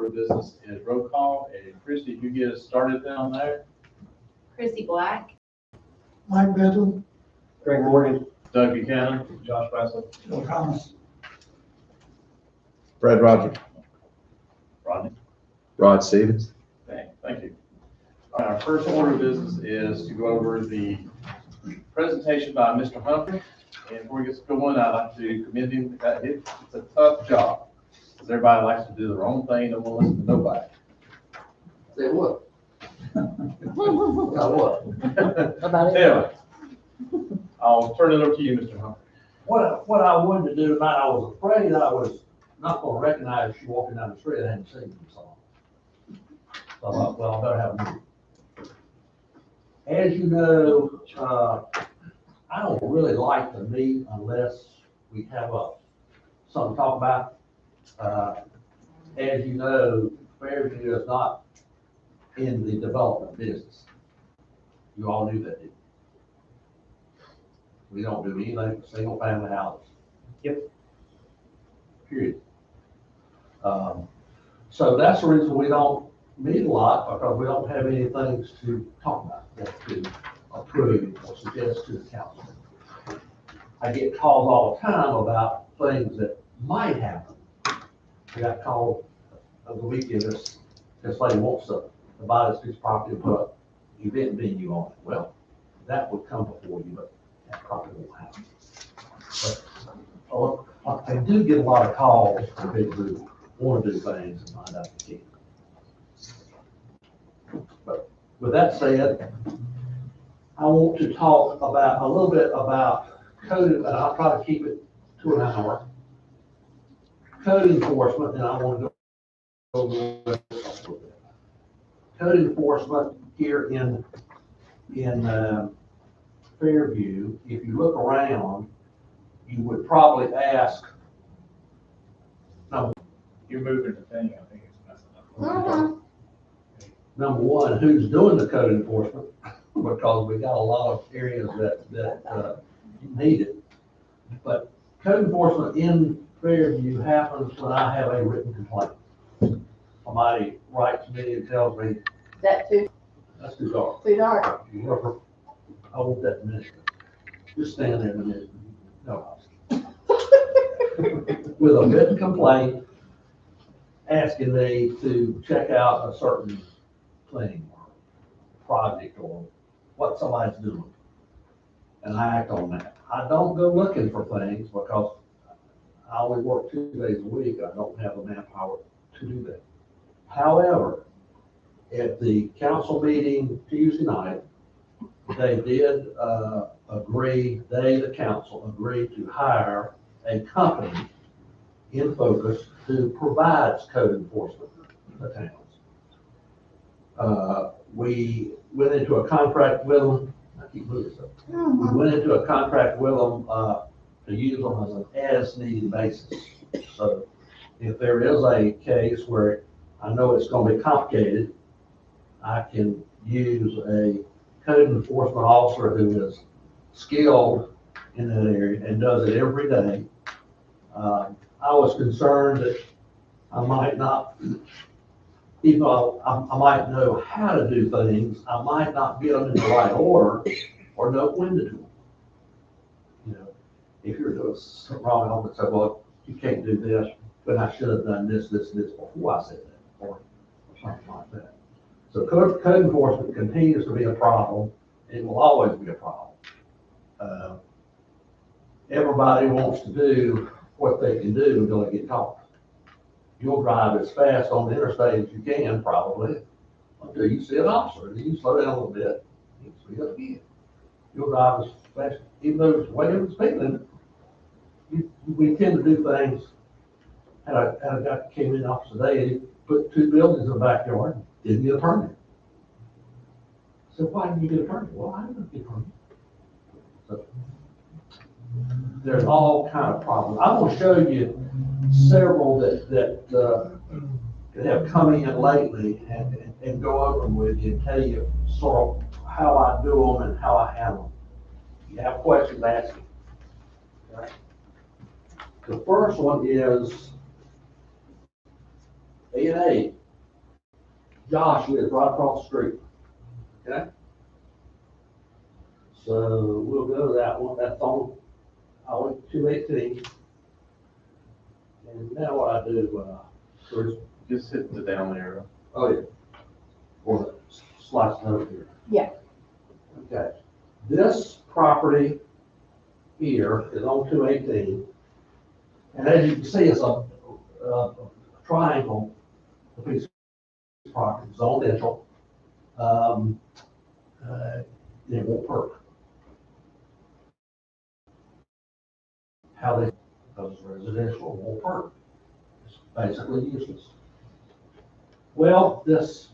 of business is roll call. And Christie, if you get us started down there. Chrissy Black, Mike Bedlam, Greg Morgan. Doug Buchanan. Josh Presley. Bill Thomas. Brad Rogers. Rodney. Rod Stevens. Okay, thank you. Our first order of business is to go over the presentation by Mr. Humphrey. And before we get going, I'd like to commend him. It's a tough job, because everybody likes to do their own thing, don't want to listen to nobody. Say what? Got what? about it. Anyway, I'll turn it over to you, Mr. Humphrey. What I wanted to do tonight, I was afraid I was not gonna recognize you walking down the street. I hadn't seen you so long. So I thought, well, I better have a meeting. As you know, I don't really like to meet unless we have something to talk about. As you know, Fairview is not in the development business. You all knew that, didn't you? We don't do anything for single family houses. Yep. Period. So that's the reason we don't meet a lot, because we don't have any things to talk about, or to approve or suggest to the council. I get calls all the time about things that might happen. I got called over the weekend, this lady wants to buy this piece of property and put an event venue on it. Well, that would come before you, but that probably won't happen. But I do get a lot of calls from people who want to do things and find out they can't. But with that said, I want to talk about a little bit about code, and I'll try to keep it to an hour. Code enforcement, and I want to go over it a little bit. Code enforcement here in Fairview, if you look around, you would probably ask, You're moving the thing, I think it's messing up. number one, who's doing the code enforcement? Because we got a lot of areas that need it. But code enforcement in Fairview happens when I have a written complaint. Somebody writes me and tells me, Is that too that's too dark. dark? I want that minute. Just stand there a minute. No. With a written complaint, asking me to check out a certain thing or project or what somebody's doing. And I act on that. I don't go looking for things because I only work 2 days a week. I don't have the manpower to do that. However, at the council meeting Tuesday night, they did agree, the council agreed to hire a company in Focus who provides code enforcement in the towns. We went into a contract with them. I keep moving stuff. We went into a contract with them to use them as an as-needed basis. So if there is a case where I know it's going to be complicated, I can use a code enforcement officer who is skilled in that area and does it every day. I was concerned that I might not, even though I might know how to do things, I might not get them in the right order or know when to do them. You know, if you're doing something wrong, I would say, well, you can't do this, but I should have done this before I said that, or something like that. So code enforcement continues to be a problem. It will always be a problem. Everybody wants to do what they can do until they get caught. You'll drive as fast on the interstate as you can, probably, until you see an officer. Then you slow down a little bit, you speed up again. You'll drive as fast, even though it's way over the speed limit. We tend to do things. Had a guy came in the office today, and he put 2 buildings in the backyard, didn't get a permit. So why didn't you get a permit? Well, I didn't get a permit. So there's all kind of problems. I'm going to show you several that have come in lately and go over them with you and tell you sort of how I do them and how I handle them. If you have questions, ask me. Okay. The first one is A&A. Josh lives right across the street. Okay? So we'll go to that one, that's on, I went 218. And now what I do, there's, Just hit the down arrow. oh yeah, or the slice note here. Yeah. Okay, this property here is on 218. And as you can see, it's a triangle, a piece of property, residential. It won't perk. How they, because it's residential, it won't perk. It's basically useless. Well, this,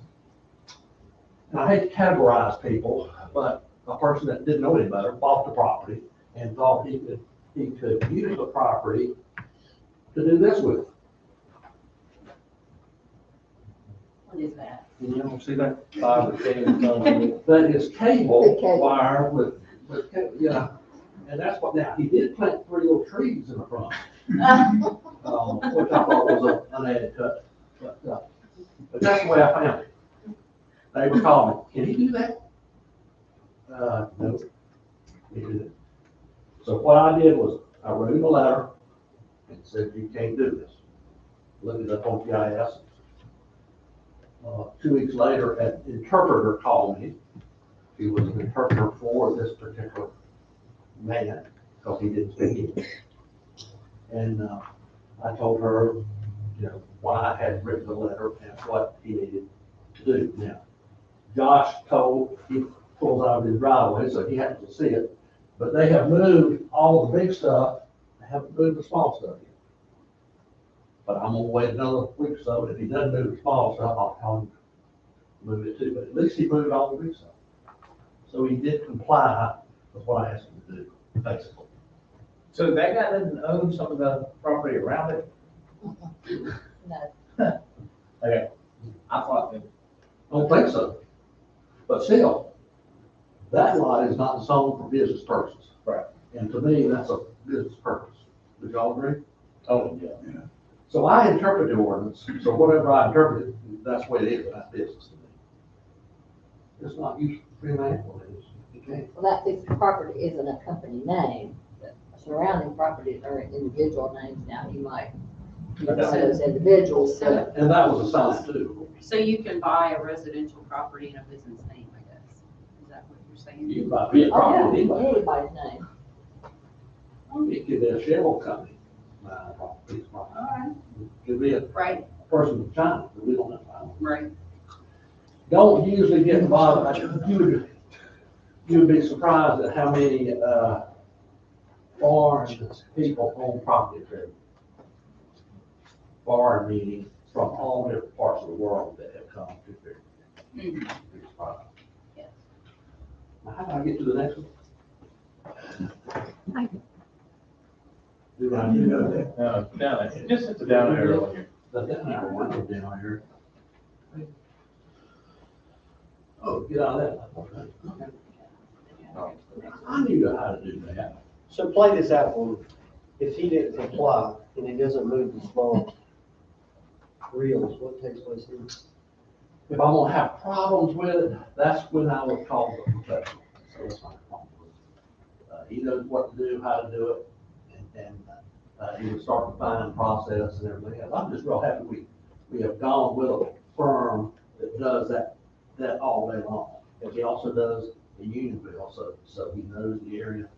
and I hate to categorize people, but a person that didn't know any better bought the property and thought he could use the property to do this with. What is that? You don't see that five or 10 coming? That is cable Big cable. wire with, yeah, and that's what, now, he did plant 3 little trees in the front, which I thought was an added touch, but that's the way I found it. Neighbor called me, can he do that? No, he didn't. So what I did was, I wrote him a letter and said, you can't do this. Look it up on GIS. 2 weeks later, an interpreter called me. He was an interpreter for this particular man, because he didn't speak English. And I told her, you know, why I had written the letter and what he needed to do. Now, Josh told, he pulls out of his driveway, so he happens to see it, but they have moved all the big stuff, they haven't moved the small stuff yet. But I'm gonna wait another week or so, if he doesn't move the small stuff, I'll tell him to move it too, but at least he moved all the big stuff. So he did comply with what I asked him to do, basically. So that guy doesn't own some of the property around it? No. Okay, I thought that. I don't think so. But still, that lot is not zoned for business purposes. Right. And to me, that's a business purpose. Would y'all agree? Oh, yeah. So I interpret the ordinance, so whatever I interpret it, that's the way it is, that's business to me. It's not used for free land, well, it is, you can't. Well, that piece of property isn't a company name, but surrounding properties are individual names. Now, you might be one of those individuals, so. And that was a sign too. So you can buy a residential property in a business name, I guess. Is that what you're saying? You might be a Oh, property, yeah, but anybody's name. it could be a shell company. Piece of property. All right. It could be a Right, person from China, but we don't know. right. Don't usually get involved, you would be surprised at how many, foreign people own property there. Foreign meaning from all different parts of the world that have come to there. Mhm. Yes. Now, how do I get to the next one? Do I do that? No, down there. Just hit the down arrow here. That down one go down here. Oh, get out of that. Okay. I knew how to do that. So play this out for me. If he didn't comply and he doesn't move the small reels, what takes place here? If I'm gonna have problems with it, that's when I would call the professional. So it's not a problem. He knows what to do, how to do it, and he would start the fine process and everything else. I'm just real happy we have gone with a firm that does that all day long. And he also does the Unionville, so he knows the area.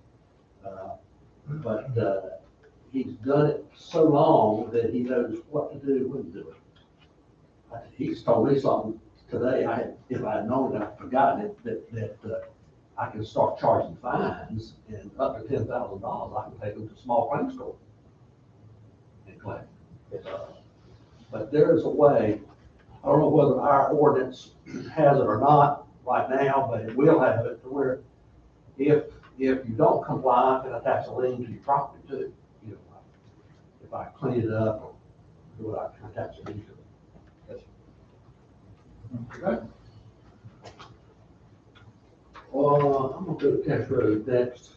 But he's done it so long that he knows what to do, when to do it. He's told me something today, if I had known it, I'd forgotten it, that I can start charging fines, and up to $10,000, I can take them to small claims court and claim. But there is a way, I don't know whether our ordinance has it or not right now, but it will have it to where if you don't comply, then attach a lien to your property too. You know, if I clean it up or do what I can attach a lien to it. Okay. I'm gonna go to Test Road next.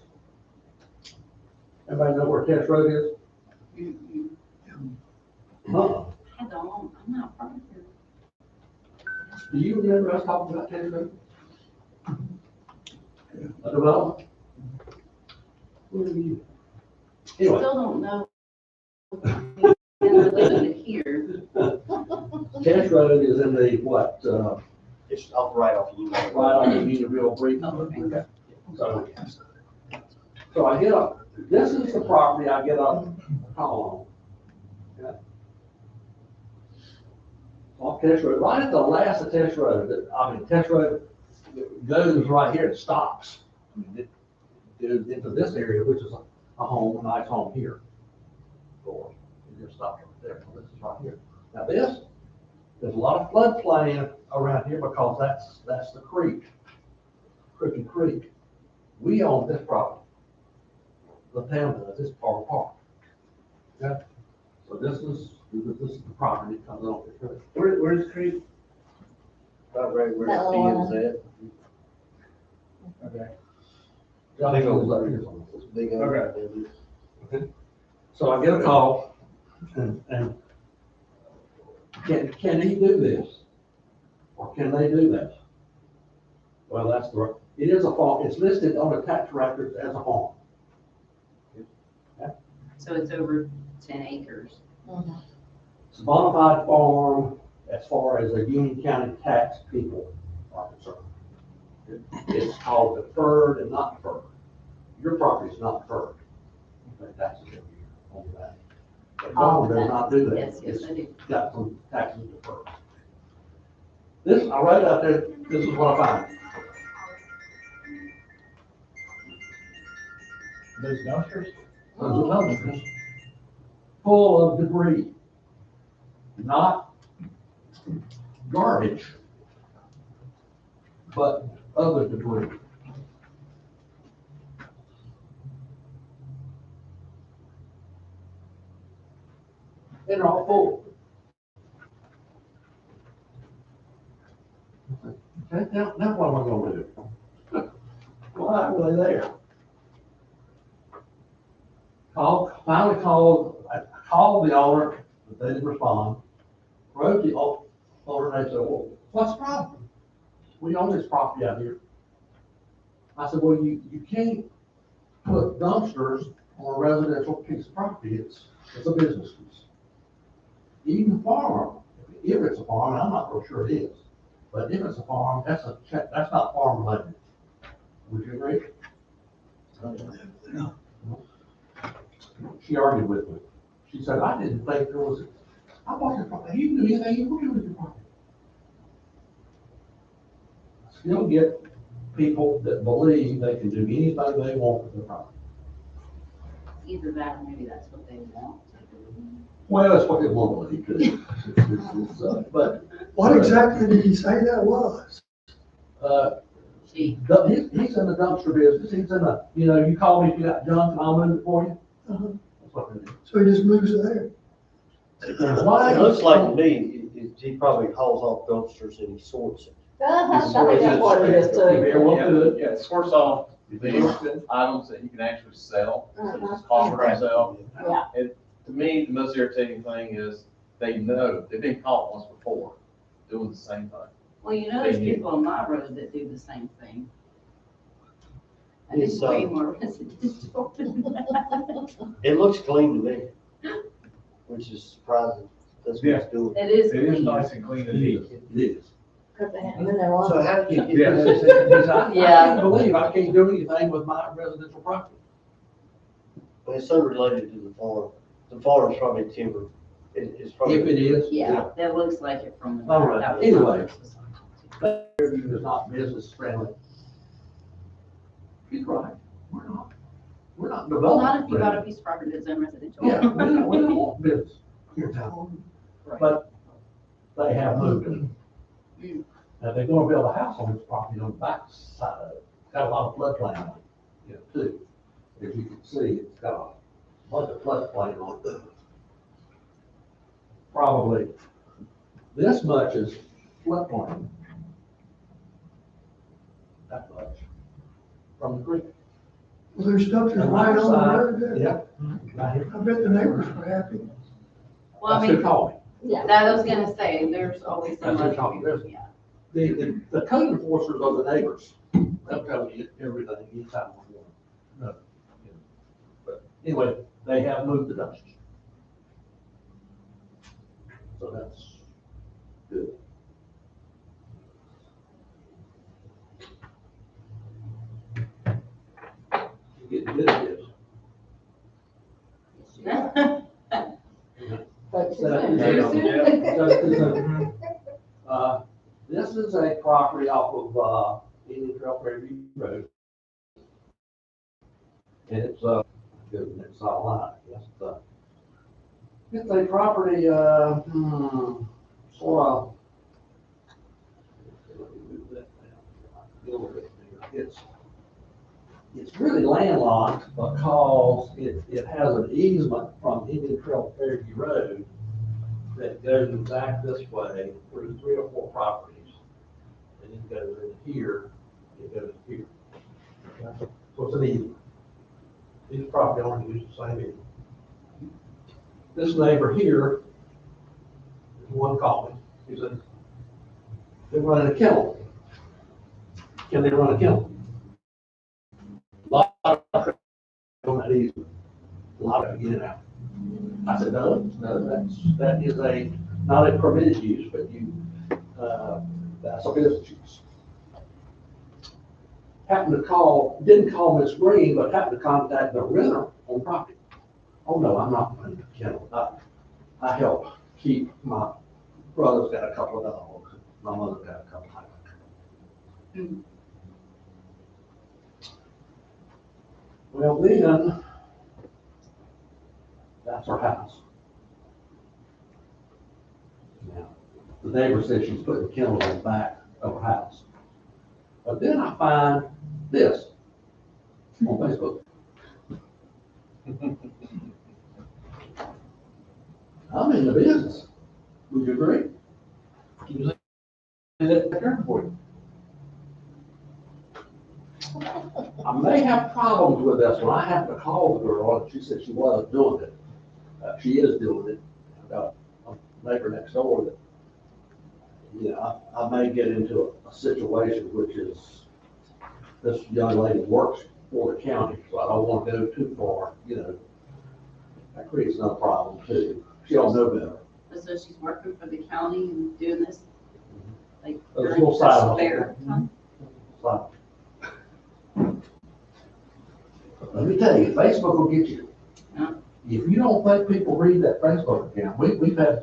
Everybody know where Test Road is? You Uh-uh. I don't, I'm not from Do you remember us talking about Teddy Road? A development? Where were you? Still Anyway, don't know. They're living here. Teddy Road is in the, what, It's off right off you. right on the Unionville Break. Oh, okay. So I get up, this is the property I get up, call on. Okay. Off Test Road, right at the last of Test Road, Test Road goes right here, it stops. I mean, it goes into this area, which is a home, a nice home here. Or it just stops right there, so this is right here. Now this, there's a lot of floodplain around here because that's the creek, Crooked Creek. We own this property. The town does, this part of the park. Okay? So this is the property that comes off the creek. Where's the creek? About right where That the little fields at. Okay. Big old. It's big. Okay. So I get a call and can he do this? Or can they do that? Well, it is a farm, it's listed on the tax records as a farm. So it's over 10 acres. It's a bona fide farm as far as the Union County tax people are concerned. It's called deferred and not deferred. Your property is not deferred. You pay taxes every year on that. But farm does not do that. Yes, yes, I do. It's got some taxes deferred. This, I wrote out there, this is what I found. Those dumpsters? Those are dumpsters full of debris, not garbage, but other debris. And they're all full. Okay, now what am I gonna do? Why were they there? Finally called, I called the owner, but they didn't respond. Wrote the owner, and they said, well, what's the problem? We own this property out here. I said, well, you can't put dumpsters on a residential piece of property. It's a business piece. Even farm, if it's a farm, and I'm not real sure it is, but if it's a farm, that's not farm related. Would you agree? No. She argued with me. She said, I didn't think there was, I bought your property, you can do anything you want to do with your property. Still get people that believe they can do anything they want with their property. Either that or maybe that's what they want to do. Well, that's what they want to believe too. But, What exactly did he say that was? Gee, he's in the dumpster business, he's in the, you call me if you got junk and I'll move it for you. Uh-huh. That's what they do. So he just moves it there. Why? It looks like to me, he probably hauls off dumpsters and he sorts it. I think that's what it is too. Very well good. Yeah, it sorts off the items that you can actually sell, so Uh-huh. it's cost for yourself. Yeah. And to me, the most irritating thing is they know, they've been caught once before doing the same thing. well, there's people on my road that do the same thing. And it's It's, way more residential than that. It looks clean to me, which is surprising. That's what it's doing. It is It is clean. nice and clean It and neat. is. It is. Cause they haven't been there long. So how do you get Yeah. this? I can't believe I can't do anything with my residential property. Well, it's unrelated to the farm. The farm's probably timber. It's probably. If it is. Yeah, that looks like it from the. All right, that was anyway. my- Fairview is not business friendly. He's right. We're not Well, development. not if you got a friendly. piece of property that's unresidential. Yeah, we don't want business here in town. Right. But they have moved it. Mm. Now, they're gonna build a house on this property on the back side of it. It's got a lot of floodplain on it, too. As you can see, it's got a bunch of floodplain on it. Probably this much is floodplain. That much. From the creek. Well, there's dumpsters right on the road there. Yeah. Right here. I bet the neighbors were happy. Well, I That's who mean, called me. Yeah. that I was gonna say, there's always That's somebody. what I'm talking about. Yeah. the code enforcers are the neighbors. They'll tell you everything anytime we want. No. But anyway, they have moved the dumpsters. So that's good. You get good at this. But This is a property off of, Indian Trail Fairview Road. And it's, good, it's all line, yes, it's a property, sort of. Let me move that down a little bit bigger. It's really landlocked because it has an easement from Indian Trail Fairview Road that goes back this way through 3 or 4 properties. And it goes in here, it goes here. Okay? So it's an easement. These property owners use the same easement. This neighbor here is one called me. He said, they're running a kennel. Can they run a kennel? A lot of traffic on that easement. A lot of it get out. I said, no, that is not a permitted use, but that's a business use. Didn't call Miss Green, but happened to contact the renter on property. Oh, no, I'm not running a kennel. I help keep, my brother's got a couple of dogs, my mother's got a couple of dogs. Well, then, that's her house. Now, the neighbor says she's putting kennels in the back of her house. But then I find this on Facebook. I'm in the business. Would you agree? You say that careful for you. I may have problems with this one. I happened to call the girl and she said she wasn't doing it. She is doing it. I've got a neighbor next door that, you know, I may get into a situation which is, this young lady works for the county, so I don't want to go too far, you know. That creates another problem too. She don't know better. So she's working for the county and doing this, like, So it's a during little side her hustle. spare time? So, let me tell you, Facebook will get you. Yeah. If you don't think people read that Facebook account, we've got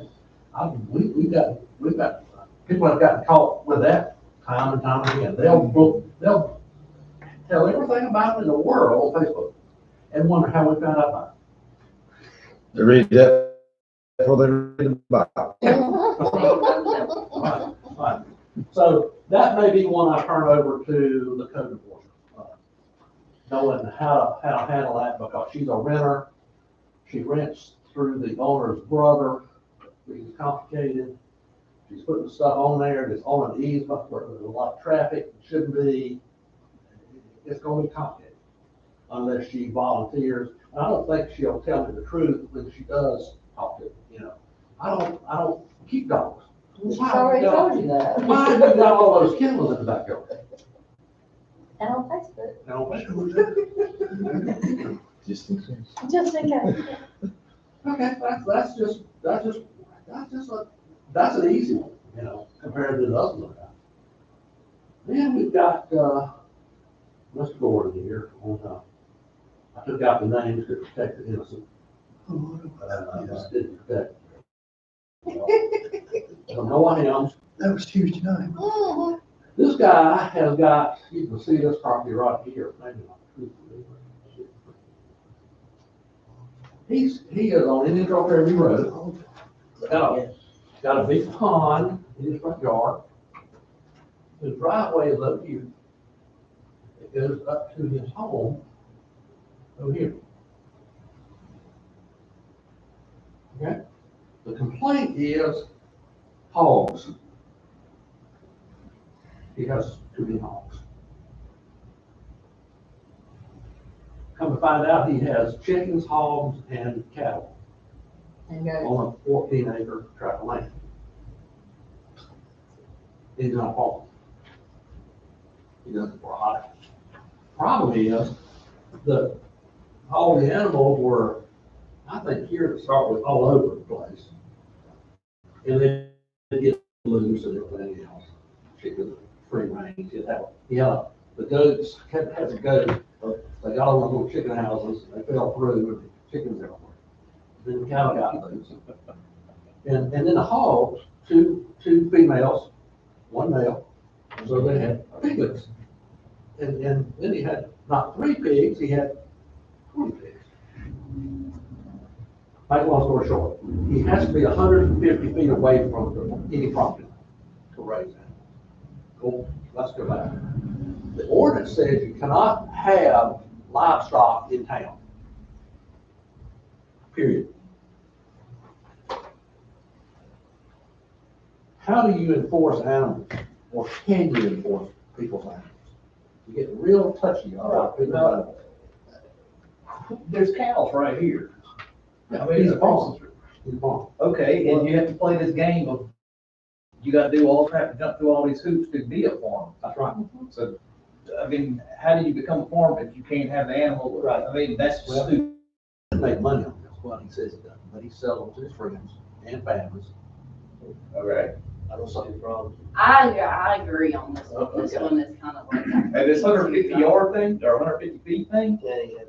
people have gotten caught with that time and time again. They'll tell everything about it in the world on Facebook and wonder how we found out about They read that before they read the Bible. it. Right. So that may be one I turn over to the code enforcement, knowing how to handle that, because she's a renter. She rents through the owner's brother, which is complicated. She's putting stuff on there that's on an easement where there's a lot of traffic, it shouldn't be. It's gonna be complicated unless she volunteers. And I don't think she'll tell me the truth when she does talk to me, you know. I don't keep dogs. She's already told you that. Why have you got all those kennels in the backyard? And on Facebook, And on Facebook. Just in case. just in case. Okay, that's an easy one, you know, compared to the other one. Then we've got, Mr. Gordon here on, I took out the names to protect the innocent. I just didn't protect. So Noah Helms, That was Tuesday night. this guy has got, you can see this property right here, maybe not. He is on Indian Trail Fairview Road. Got a big pond in his front yard. His driveway is up here. It goes up to his home over here. Okay? The complaint is hogs. He has too many hogs. Come to find out, he has chickens, hogs, and cattle And go, on a 14-acre tract of land. He's not a farm. He does it for a hobby. Problem is, all the animals were, I think here to start with, all over the place. And then they get loose and everything else. Chicken, free range, the goats, had the goats, they got all those little chicken houses, they fell through, and the chickens everywhere. Then the cattle got loose. And then the hogs, two females, one male, so they had piglets. And then he had not 3 pigs, he had 20 pigs. Make a long story short, he has to be 150 feet away from any property line to raise that. Cool, let's go back. The ordinance says you cannot have livestock in town. Period. How do you enforce animals, or can you enforce people's animals? You get real touchy, all right? There's cows right here. Yeah, I mean, he's a across farm. the street. He's a farm. Okay, and you have to play this game of, you gotta do all that, jump through all these hoops to be a farm. That's right. So, I mean, how do you become a farm if you can't have the animal? Right. I mean, that's Well, stupid. He make money on this, what he says he does, but he sells them to his friends and families. Okay. I don't see the problem. I agree on this one. This Okay. one is kind of like. And this 150 yard thing, or 150 feet thing, Yeah, yeah.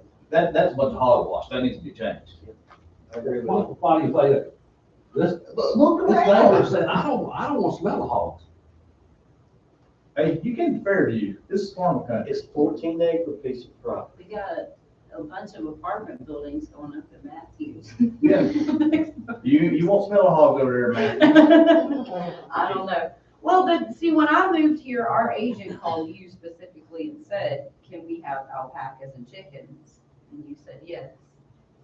that's a bunch of hogwash, that needs to be changed. I agree with Why, you. why do you say that? This neighbor said, I don't want to smell the hogs. Hey, you came to Fairview, this is farm country. It's a 14-acre piece of property. We got a bunch of apartment buildings going up at Matthews. Yeah. You won't smell a hog over there, man. I don't know. Well, but see, when I moved here, our agent called you specifically and said, can we have alpacas and chickens? And you said yes.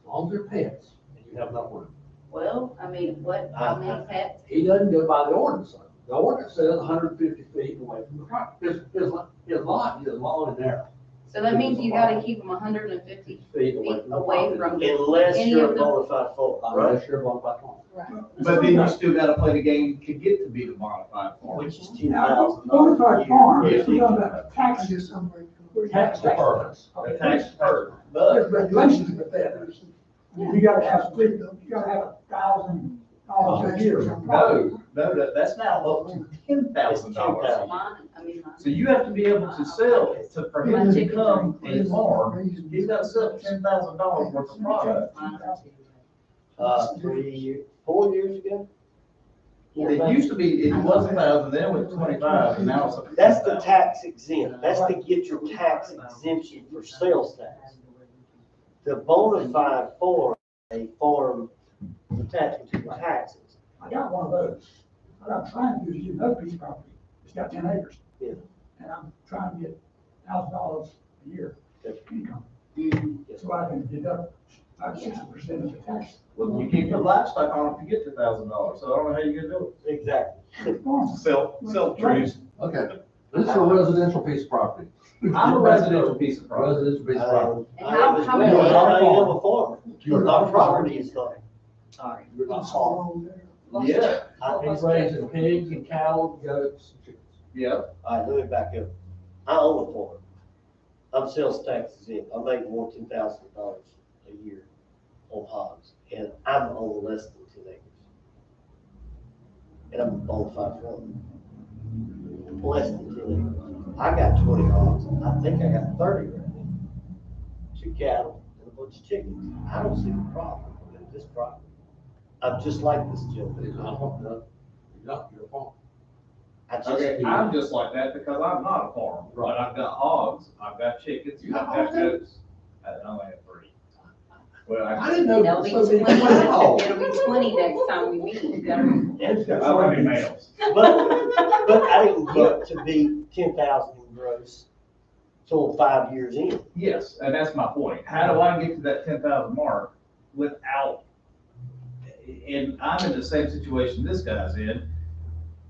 As long as they're pets, and you have enough room. Well, I mean, how many pets? He doesn't go by the ordinance. Though. The ordinance says 150 feet away from the property. His lot is long and narrow. So that means you gotta keep them 150 Feet feet the away property. from. Unless Any you're of a them? bona fide farm, right? Unless you're one by farm. But then you still gotta play the game to get to be the modified farm. Which is Now, $10,000. bonafide farm, Yeah. it's not a tax, just somebody. Tax deferments. The tax deferred, There's but regulations with that. You gotta have, you gotta have $1,000 a year. that's now up to $10,000. $10,000. Mine, I mean, mine. So you have to be able to sell, for him to come and farm, he's gotta sell $10,000 worth of product. Mine are too. 4 years ago? It used to be, it was 1,000, then it went 25, and now it's up to That's the 10,000. tax exempt. That's to get your tax exemption for sales tax. The bona fide farm, a farm attaching to your taxes. I got one of those. What I'm trying to do is get another piece of property. It's got 10 acres. Yeah. And I'm trying to get $1,000 a year income. Mhm. So I can deduct 60% of the tax. Well, you keep your livestock on it to get to $1,000, so I don't know how you're gonna do Exactly. Sell trees. Okay. This is a residential piece of property. I'm a residential piece of property. Residential piece of property. And how many? many- I am a farmer. You're But not my a farmer. property is not. Sorry. You're not It's farm. all there. Yeah, He's raising pigs and cattle, goats, and chickens. yeah. All right, let me back up. I own a farm. I'm sales tax exempt. I make more than $10,000 a year on hogs, and I'm on less than 10 acres. And I'm a bona fide farmer. Less than 10 acres. I got 20 hogs. I think I got 30 right now. 2 cattle and a bunch of chickens. I don't see the problem with this property. I'm just like this gentleman. He's not a farm. You're a farm. I just, Okay, I'm just like that because I'm not a farmer, but I've got hogs, I've got chickens, You I've got got hogs too? goats. I only have 3. Well, I I, didn't know. It'll be so 20, many cows. it'll be 20 next time we meet. You better. how many males? but I didn't get to be 10,000 in gross till 5 years in. Yes, and that's my point. How do I get to that 10,000 mark without, and I'm in the same situation this guy's in.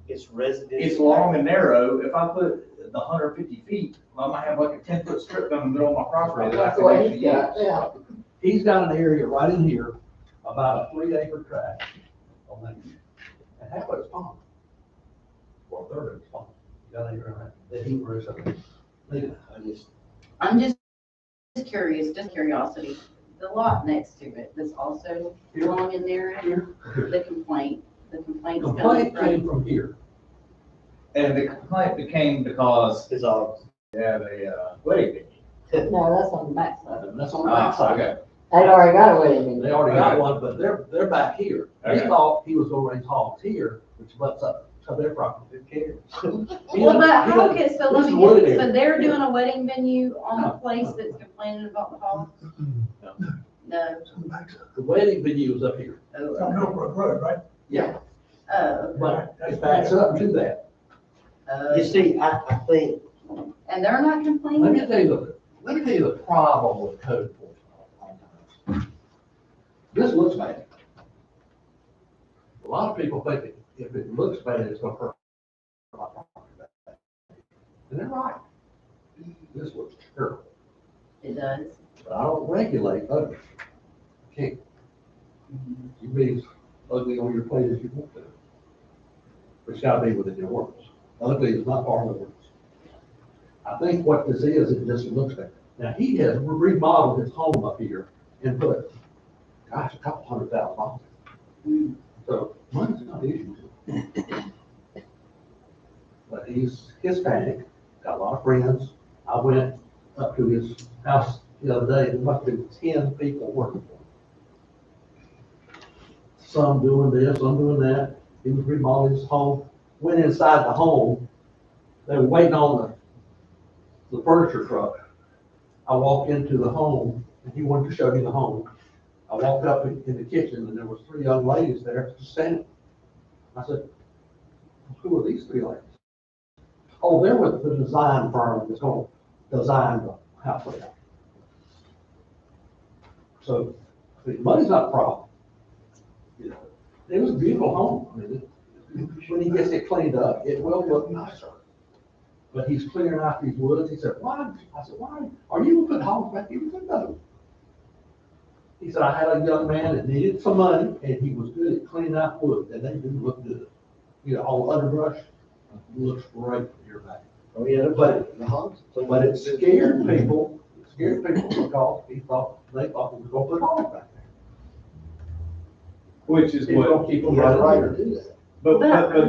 It's residential. It's long and narrow. If I put the 150 feet, I might have like a 10-foot strip down the middle of my property that I That's can what actually he's got, use. yeah. He's got an area right in here, about a 3-acre tract. And half of it's pond. Well, third of it's falling. Got to hear that. The heat rose up. I'm just curious, just curiosity, the lot next to it, that's also wrong in there, the complaint's coming Complaint from. came from here. And the complaint became because It's all. they had a wedding venue. No, that's on the backside. And that's on the backside. Okay. They've already got a wedding venue. They already got Okay. one, but they're back here. He Okay. thought he was gonna raise hogs here, which butts up to their property. Who cares? Well, but how, okay, so let This me is what get, it so is. they're doing a wedding venue on the No. place that's complaining about the hogs? No. It's on the backside. The wedding venue is up here. It's on Millbrook Road, right? Yeah, Oh, but it backs up to that. You see, I think, and they're not Let complaining? me tell you the problem with code enforcement. This looks bad. A lot of people think that if it looks bad, it's gonna hurt my property. And they're right. This looks terrible, It does. but I don't regulate others. Can't. You be as ugly on your plate as you want to. But it's gotta be within your ordinance. Ugly is not part of the ordinance. I think what this is, it just looks bad. Now, he has remodeled his home up here and put, gosh, a couple $100,000. So money's not an issue to him. But he's Hispanic, got a lot of friends. I went up to his house the other day, there must have been 10 people working for him. Some doing this, some doing that. He was remodeling his home, went inside the home. They were waiting on the furniture truck. I walked into the home, and he wanted to show me the home. I walked up in the kitchen, and there was 3 young ladies there just standing. I said, who are these 3 ladies? Oh, they're with the design firm that's going to design the house layout. So, money's not a problem. You know, it was a beautiful home. I mean, when he gets it cleaned up, it will look nicer. But he's clearing out these woods. He said, why? I said, why? Are you gonna put hogs back here? He said, no. He said, I had a young man that needed some money, and he was good at cleaning out wood, and they do look good. You know, all the underbrush looks great from your back. oh yeah, But- the hogs. But it scared people, because they thought we were gonna put hogs back there. Which is It's gonna what, keep You them got a right right to here. do that. but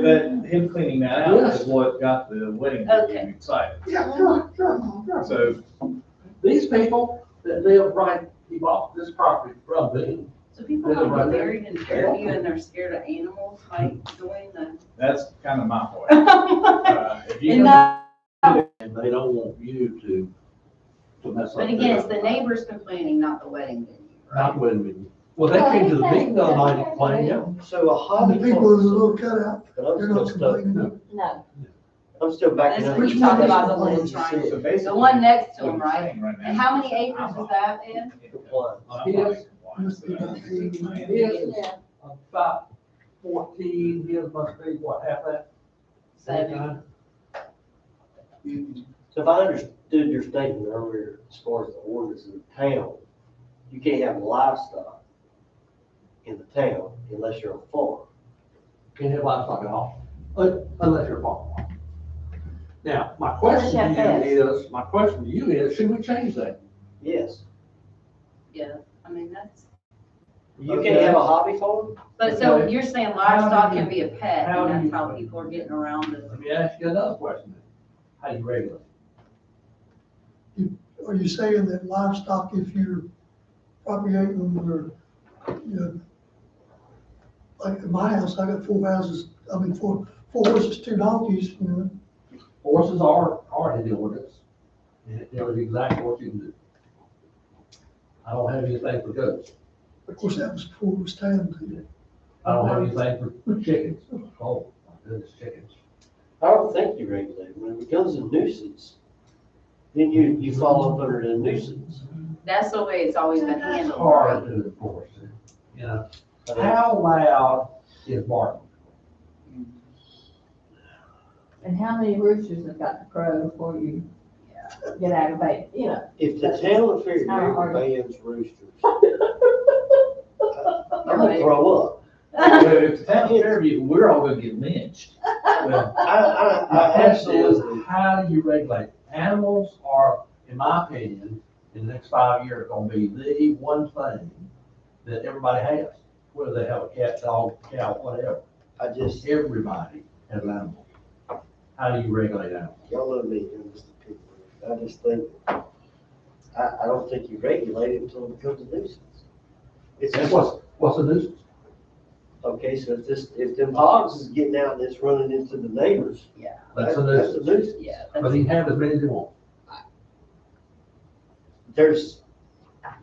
that, him cleaning that out Yes. is what got the wedding Okay. venue excited. Yeah, sure. So, These people that live right, he bought this property from them. So people want to be married in Fairview and they're scared of animals, like doing the. that's kind of my point. If you And come that, And they don't want you to mess up. but again, it's the neighbors complaining, not the wedding venue, Not right? when we, well, they came to the meeting the other night and complained. So a hobby. The people with a little cutout, But I'm they're still not stuck, complaining. No, I'm still backing That's up. what you talk about, the little triangle. So basically. The one next to what him, you're right? saying now And how many acres is that in? Compliance. Must be about 80. His is yeah. about 14, his must be, what, half that? 7. So if I understood your statement earlier, as far as the ordinance in the town, you can't have livestock in the town unless you're a farm. Can't have livestock at all, unless you're a farmer. Now, my question Unless you to you is, should we change that? Yes. Yeah, I mean, that's, You can't have a hobby farm? but so Okay. you're saying livestock How do you- can be a pet, how do and you- that's how people are getting around it. Let me ask you another question. How do you regulate? Are you saying that livestock, if you're propagating them, or, you know, like in my house, I got 4 houses, four horses, 2 donkeys, you know, Horses are in the ordinance, and it tells you exactly what you can do. I don't have anything for goats. of course, that was before it was tamed. I don't have anything for chickens. Oh, my goodness, chickens. I don't think you regulate it. When it becomes a nuisance, then you fall under the nuisance. That's the way it's always been It's handled, hard right? to enforce, you know. How loud is barking? And how many roosters have got to crow before you get aggravated, you know? If the town of Fairview bans roosters, I'm gonna throw up. If the town of Fairview, we're all gonna get lynched. Well, I my question is, absolutely, how do you regulate? Animals are, in my opinion, in the next 5 years, gonna be the one thing that everybody has. Whether they have a cat, dog, cow, whatever. I just, Everybody has an animal. How do you regulate animals? y'all know me, I'm just a people. I just think, I don't think you regulate it until it becomes a nuisance. It's And just, what's a nuisance? okay, so if them hogs is getting out and it's running into the neighbors, Yeah, That's a that's a nuisance. nuisance. yeah. But he can have as many as he wants.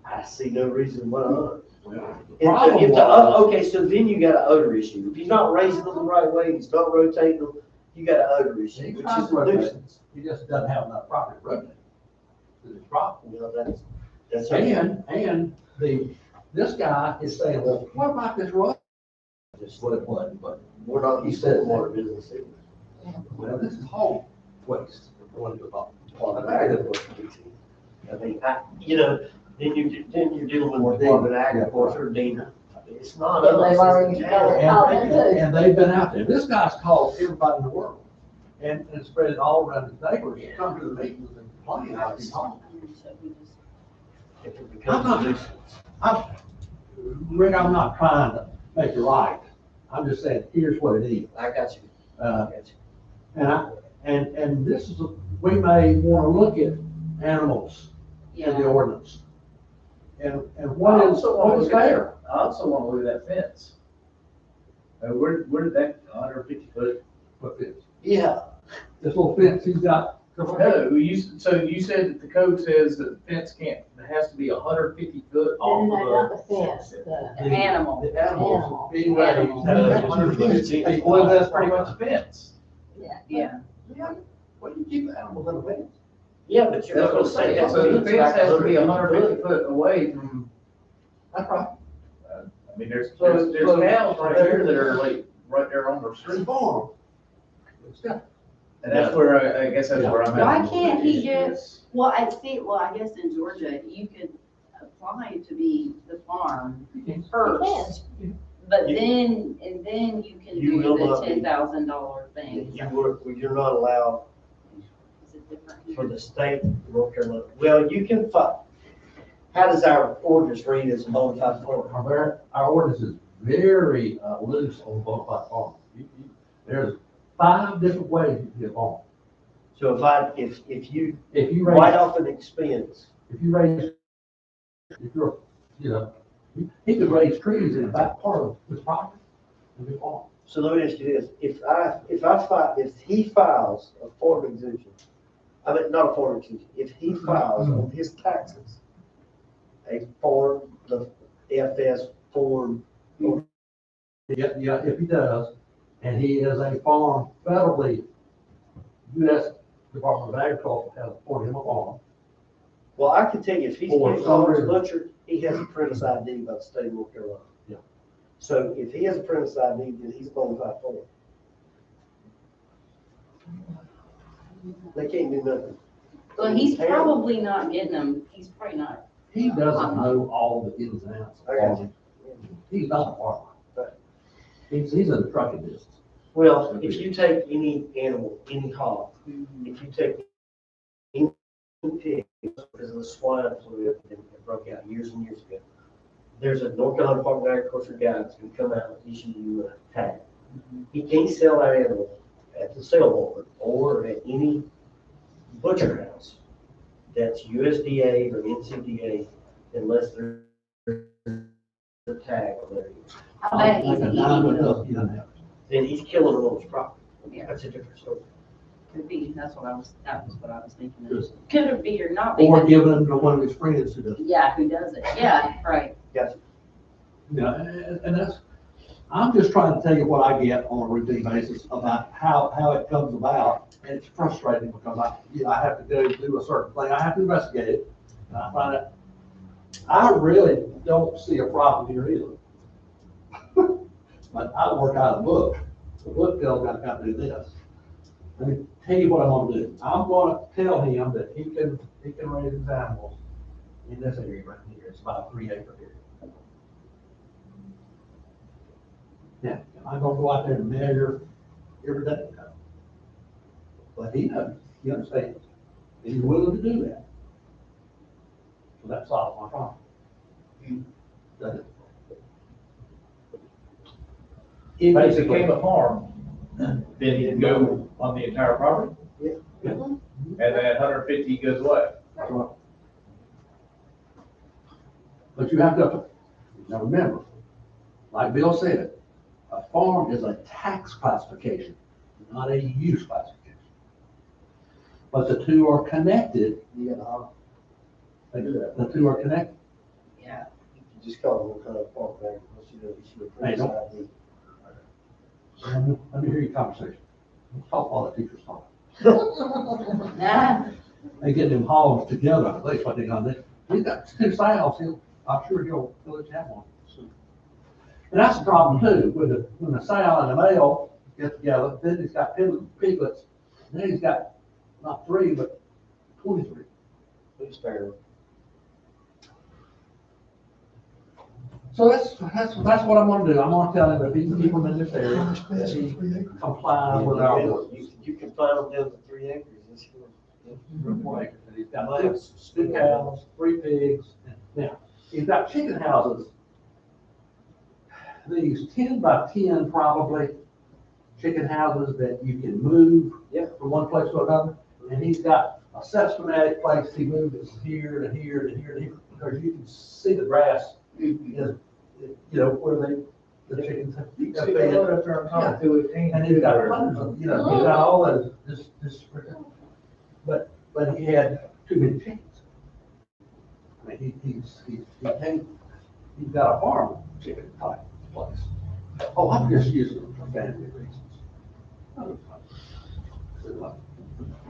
I see no reason why not. The problem If was, okay, so then you got an odor issue. If he's not raising them the right way, he's not rotating them, you got an odor issue, he which tries is to a rotate, nuisance. he just doesn't have enough property to rotate. It's a problem. You know, that's. okay. And this guy is saying, well, what about this road? Just what it was, but, We're not He used said to water business either. well, this is home waste. Going to the bottom. I mean, then you're dealing with Department of Agriculture, Dina. It's not And us. they've already it's the got it town. called in too. And they've been out there. This guy's called everybody in the world and spread it all around his neighbors, come to the meetings and complain about these homes. If it becomes a nuisance. Rick, I'm not trying to make it right. I'm just saying, here's what it is. I got you. Uh, I got you. and this is, we may want to look at animals in the Yeah, ordinance. And what is fair? I also want to look at that fence. Where did that 150 foot? What is, Yeah, this little fence he's got. No, so you said that the code says that the fence it has to be 150 foot No, off no, of not the fence, the the animal. The animals Animal. being raised. Animal. have 150 feet. Well, that's pretty much a fence. yeah. Yeah, What do you keep animals in a fence? yeah, but you're not gonna That's what say I'm that. saying. So the fence has to be 150 150 foot away from, That's right. I mean, there's So- cows right there that are like, right there on the It's a street. farm. It's got, And that's where, I guess that's where I'm at. Why can't he just, well, I guess in Georgia, you could apply to be the farm first. But then, and then you can You do will the not be. $10,000 thing. You're not allowed Is it different for here? the state of North Carolina. Well, you can how does our ordinance read as a bona fide farm? our ordinance is very loose on both platforms. There's 5 different ways you can get on. So if you If you write raise, off an expense, if you're, he could raise trees in the back part of his property and be farm. so let me ask you this, if he files a form exemption, I mean, not a form exemption, if he files on his taxes, a form, the FS form, Yeah, if he does, and he is a farm federally, U.S. Department of Agriculture has appointed him a farm. well, I can tell you, if he's Or getting some hogs reason. butchered, he has apprentice ID by the state of North Carolina. Yeah. So if he has apprentice ID, then he's a bona fide farm. They can't do nothing. Well, he's probably not getting them, he's probably not. He doesn't know all the ins and outs of I got you. farming. He's not a farmer. Right. He's in the trucking business. Well, if you take any animal, any hog, if you take any pig, because of the swine flu that broke out years and years ago, there's a North Carolina Department of Agriculture guy that's gonna come out and issue you a tag. He can't sell that animal at the sale board or at any butcher house that's USDA or NCDA unless there's a tag on there. I bet he's Like a eating diamond them. up, he doesn't have it. Then he's killing them on his property. Yeah. That's a different story. Could be, that was what I was thinking. Just- Could it be or not be? Or but- giving him to one of his friends who does. Yeah, who does it? Yeah, right. Gotcha. Yeah, and that's, I'm just trying to tell you what I get on a routine basis about how it comes about. And it's frustrating because I have to go do a certain thing. I have to investigate it. And I find it, I really don't see a problem here either. But I work out of the book. The book tells me I've got to do this. Let me tell you what I'm gonna do. I'm gonna tell him that he can raise his animals in this area right here. It's about a 3-acre area. Now, I'm gonna go out there and measure every day. But he knows, he understands, and he's willing to do that. So that solves my problem. Does it? If it Basically. became a farm, then he'd go on the entire property? Yeah. And then 150 goes away. That's right. But you have to, now remember, like Bill said, a farm is a tax classification, not a use classification. But the two are connected, You gotta, the two are connected. Yeah. you just call it what kind of park there, unless you know, you should Hey, don't- approve Let me hear your conversation. Let's talk while the teachers talk. Nah, They get them hogs together, that's what they're gonna do. He's got two sows, I'm sure he'll let you have one. And that's the problem too, when the sow and the male get together, then he's got piglets, then he's got not 3, but 23. Who's fair? So that's what I'm gonna do, I'm gonna tell him that he can keep them in this area, First best that for he 3 acres. comply with our ordinance. You can find them down to 3 acres, that's good. That he's got 2 cows, 3 pigs, and now, he's got chicken houses. These 10 by 10 probably, chicken houses that you can move Yeah. from one place to another. And he's got a systematic place, he moves it from here to here to here to here, because you can see the grass is, you know, where the chickens have. You can see the road up there on top of 218. And he's got hundreds of, you know, he's got all those, but he had too many chickens. I mean, he's got a farm chicken type place. Oh, I'm just using it for family reasons.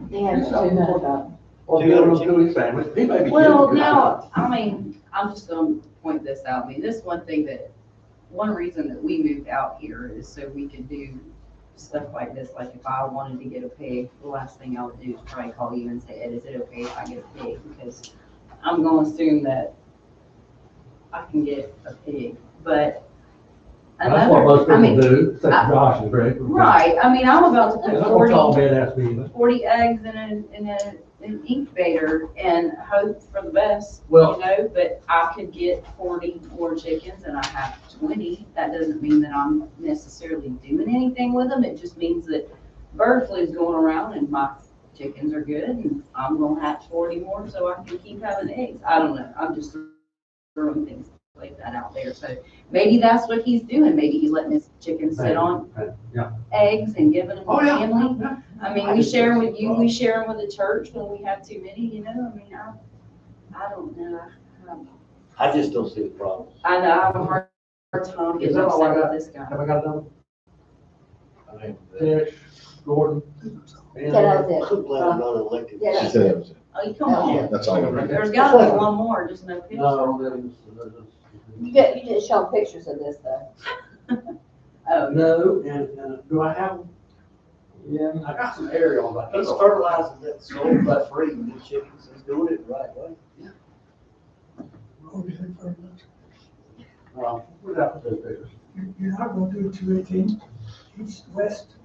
He has too much. Or build them to his family. He may be well, good. now, I mean, I'm just gonna point this out. I mean, this one reason that we moved out here is so we could do stuff like this. Like if I wanted to get a pig, the last thing I would do is probably call you and say, Ed, is it okay if I get a pig? Because I'm gonna assume that I can get a pig, but That's what most I mean, people do, except Josh and Greg. right, I mean, I'm about to Yeah, put that's what Tom 40, did ask me either. 40 eggs in an incubator and hope for the best, you Well- know, but I could get 40 more chickens and I have 20. That doesn't mean that I'm necessarily doing anything with them. It just means that bird flu is going around and my chickens are good and I'm gonna hatch 40 more so I can keep having eggs. I don't know. I'm just throwing things like that out there. So maybe that's what he's doing. Maybe he's letting his chickens sit on Yeah. eggs and giving them Oh, to yeah. family. Yeah. I mean, we share with you, we share them with the church when we have too many, you know, I mean, I don't know. I just don't see the problem. I know, I have a hard time Is getting that all I upset got? with this guy. Have I got another? I think that- Fish, Gordon? Yeah, that was I'm glad I'm not elected. Yeah. She said that was it. Oh, you come on. That's all. There's gotta be one more, just no picture. No, You didn't show pictures of this though. Oh, no, and do I have? Yeah, I got some aerials. I He's think. fertilizing that soil by breeding the chickens, he's doing it the right way. Or do you think very much? Well, without those pictures. You're not gonna do it 218, east, west.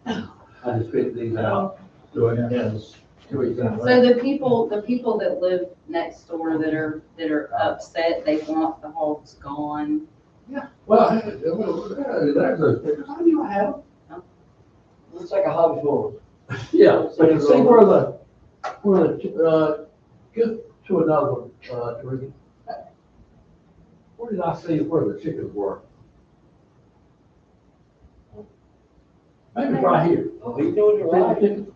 I just picked these out, doing it as. So the people that live next door that are upset, they want the hogs gone. Well, there's those pictures. How do you have? Looks like a hobby farm. Yeah, so you see where get to another one, Teresa. Where did I see where the chickens were? Maybe right here. Oh, he's doing it right.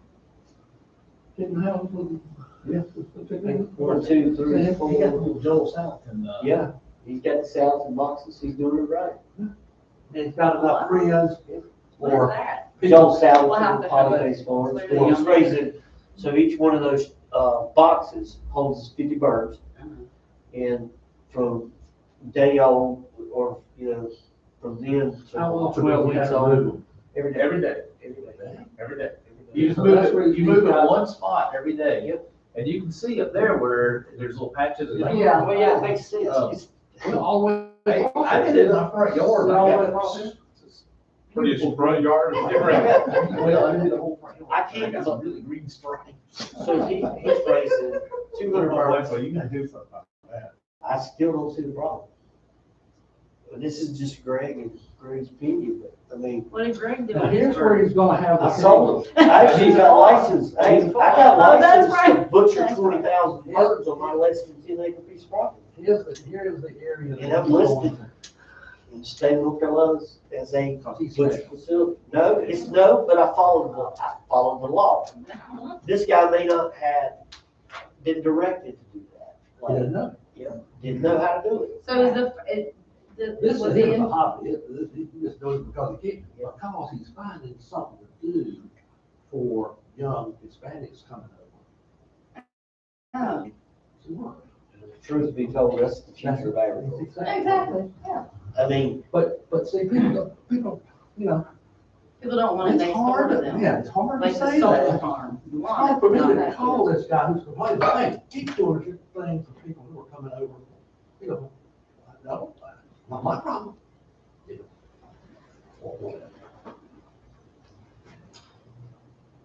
Chicken house with, yeah, the chicken. 1, 2, 3, 4. Joel South and, Yeah, he's got the sows and boxes, he's doing it right. And it's got enough friends What is or. that? Joel Sow We'll have from to have Holly a- Base Farms, clearly he's on raising, so each one of those, boxes holds 50 birds. And from day old, or, you know, from then to How often 12 do we have weeks to old. move them? Every day. every day, every day. You just So move that's where it, you move it these guys- one spot every day. Yep. And you can see up there where there's little patches of. Yeah. Well, yeah, it makes sense. Oh. It's- Well, all the way. I did it in my front yard. All the way I got across there? Pretty front yard is different. Well, I mean, the whole front. I can't- They got some really green stripe. So he's raising 200 birds. So you gotta do something about that. I still don't see the problem. But this is just Greg's opinion, but, I mean, What did Greg do? Now, with his here's where bird? he's gonna have the. I sold him. I actually got licensed, hey, I got Oh, that's licensed to right. butcher That's 20,000 birds on my less than 10-acre piece of property. Here is the area. that And I'm he's going listed. In the state of North Carolina as a Because he's butcher special. facility. No, but I followed the law. This guy may not have been directed to do that. I didn't know. Didn't know how to do it. So is This was is the, him, a hobby. He just does it because he can, because he's finding something to do for young Hispanics coming over. oh, to work. Truth be told, that's the future of agriculture. Exactly, yeah. I mean, But see, people, you know, people don't want to it's next hard, door to them. yeah, it's hard to Like the say solar that. farm. You It's want hard it, for me not to that call good. this guy who's complaining, hey, keep doing the thing for people who are coming over, you know, no, not my problem. You know, or whatever.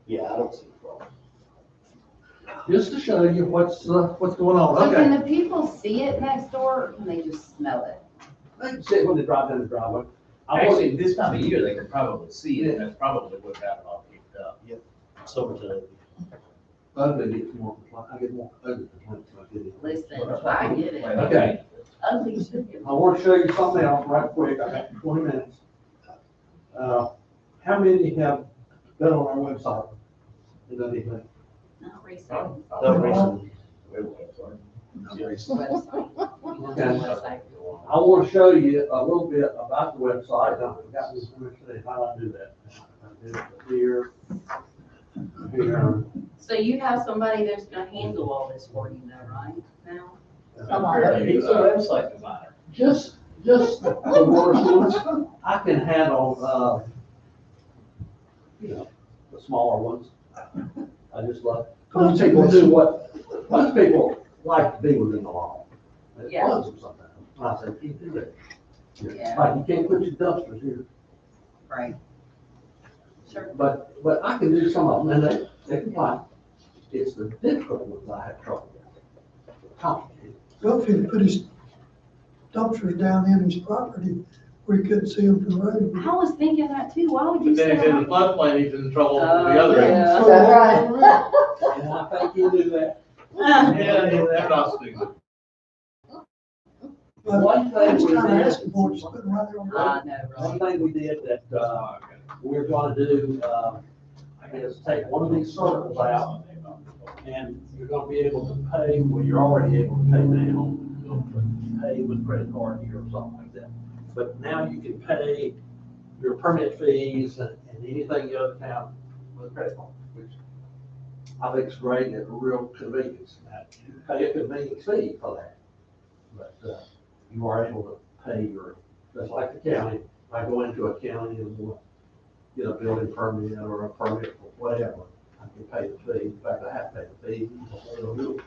yeah, I don't see the problem. Just to show you what's going on, So can okay. the people see it next door, or can they just smell it? They can see it when they drive down the driveway. Actually, this time of year, they can probably see it, and that's probably what got it all kicked up. Summertime. Ugly gets more, I get more ugly complaints like it. Listen, I get it. Okay, Ugly should get. I want to show you something else right quick, I got 20 minutes. How many have been on our website? Is that anything? Not recent. No reason. Website. I want to show you a little bit about the website. I forgot this information, how I do that. I did it here, here. So you have somebody that's gonna handle all this for you though, right, now? He's a website designer. Just the worst ones, I can handle, you know, the smaller ones. I just love, most people do most people like to be within the law. It Yeah. bugs them sometimes. I say, can't do that. Yeah. Like, you can't put your dumpsters here. Right. Sure. But I can do some of them, and they comply. It's the difficult ones I have trouble with. Complicated. Well, if he put his dumpsters down in his property, we couldn't see them from the road. I was thinking that too, why would you But then say if in the that? floodplain, he's in trouble with Oh, the other end. yeah. That's right. And I think you do that. Yeah, they're not stupid. But One I thing was we kind of did, asking for it, just putting right there on the road. I know, one right? thing we did that, we're gonna do, is take one of these circles out, and you're gonna be able to pay, well, you're already able to pay now. You'll pay with credit card here or something like that. But now you can pay your permit fees and anything you other town with credit card, which I think is great and it's a real convenience. Now, you pay a convenience fee for that. But, you are able to pay your, just like the county, if I go into a county and want to get a building permit or a permit for whatever, I can pay the fee. In fact, I have to pay the fee before they'll do it.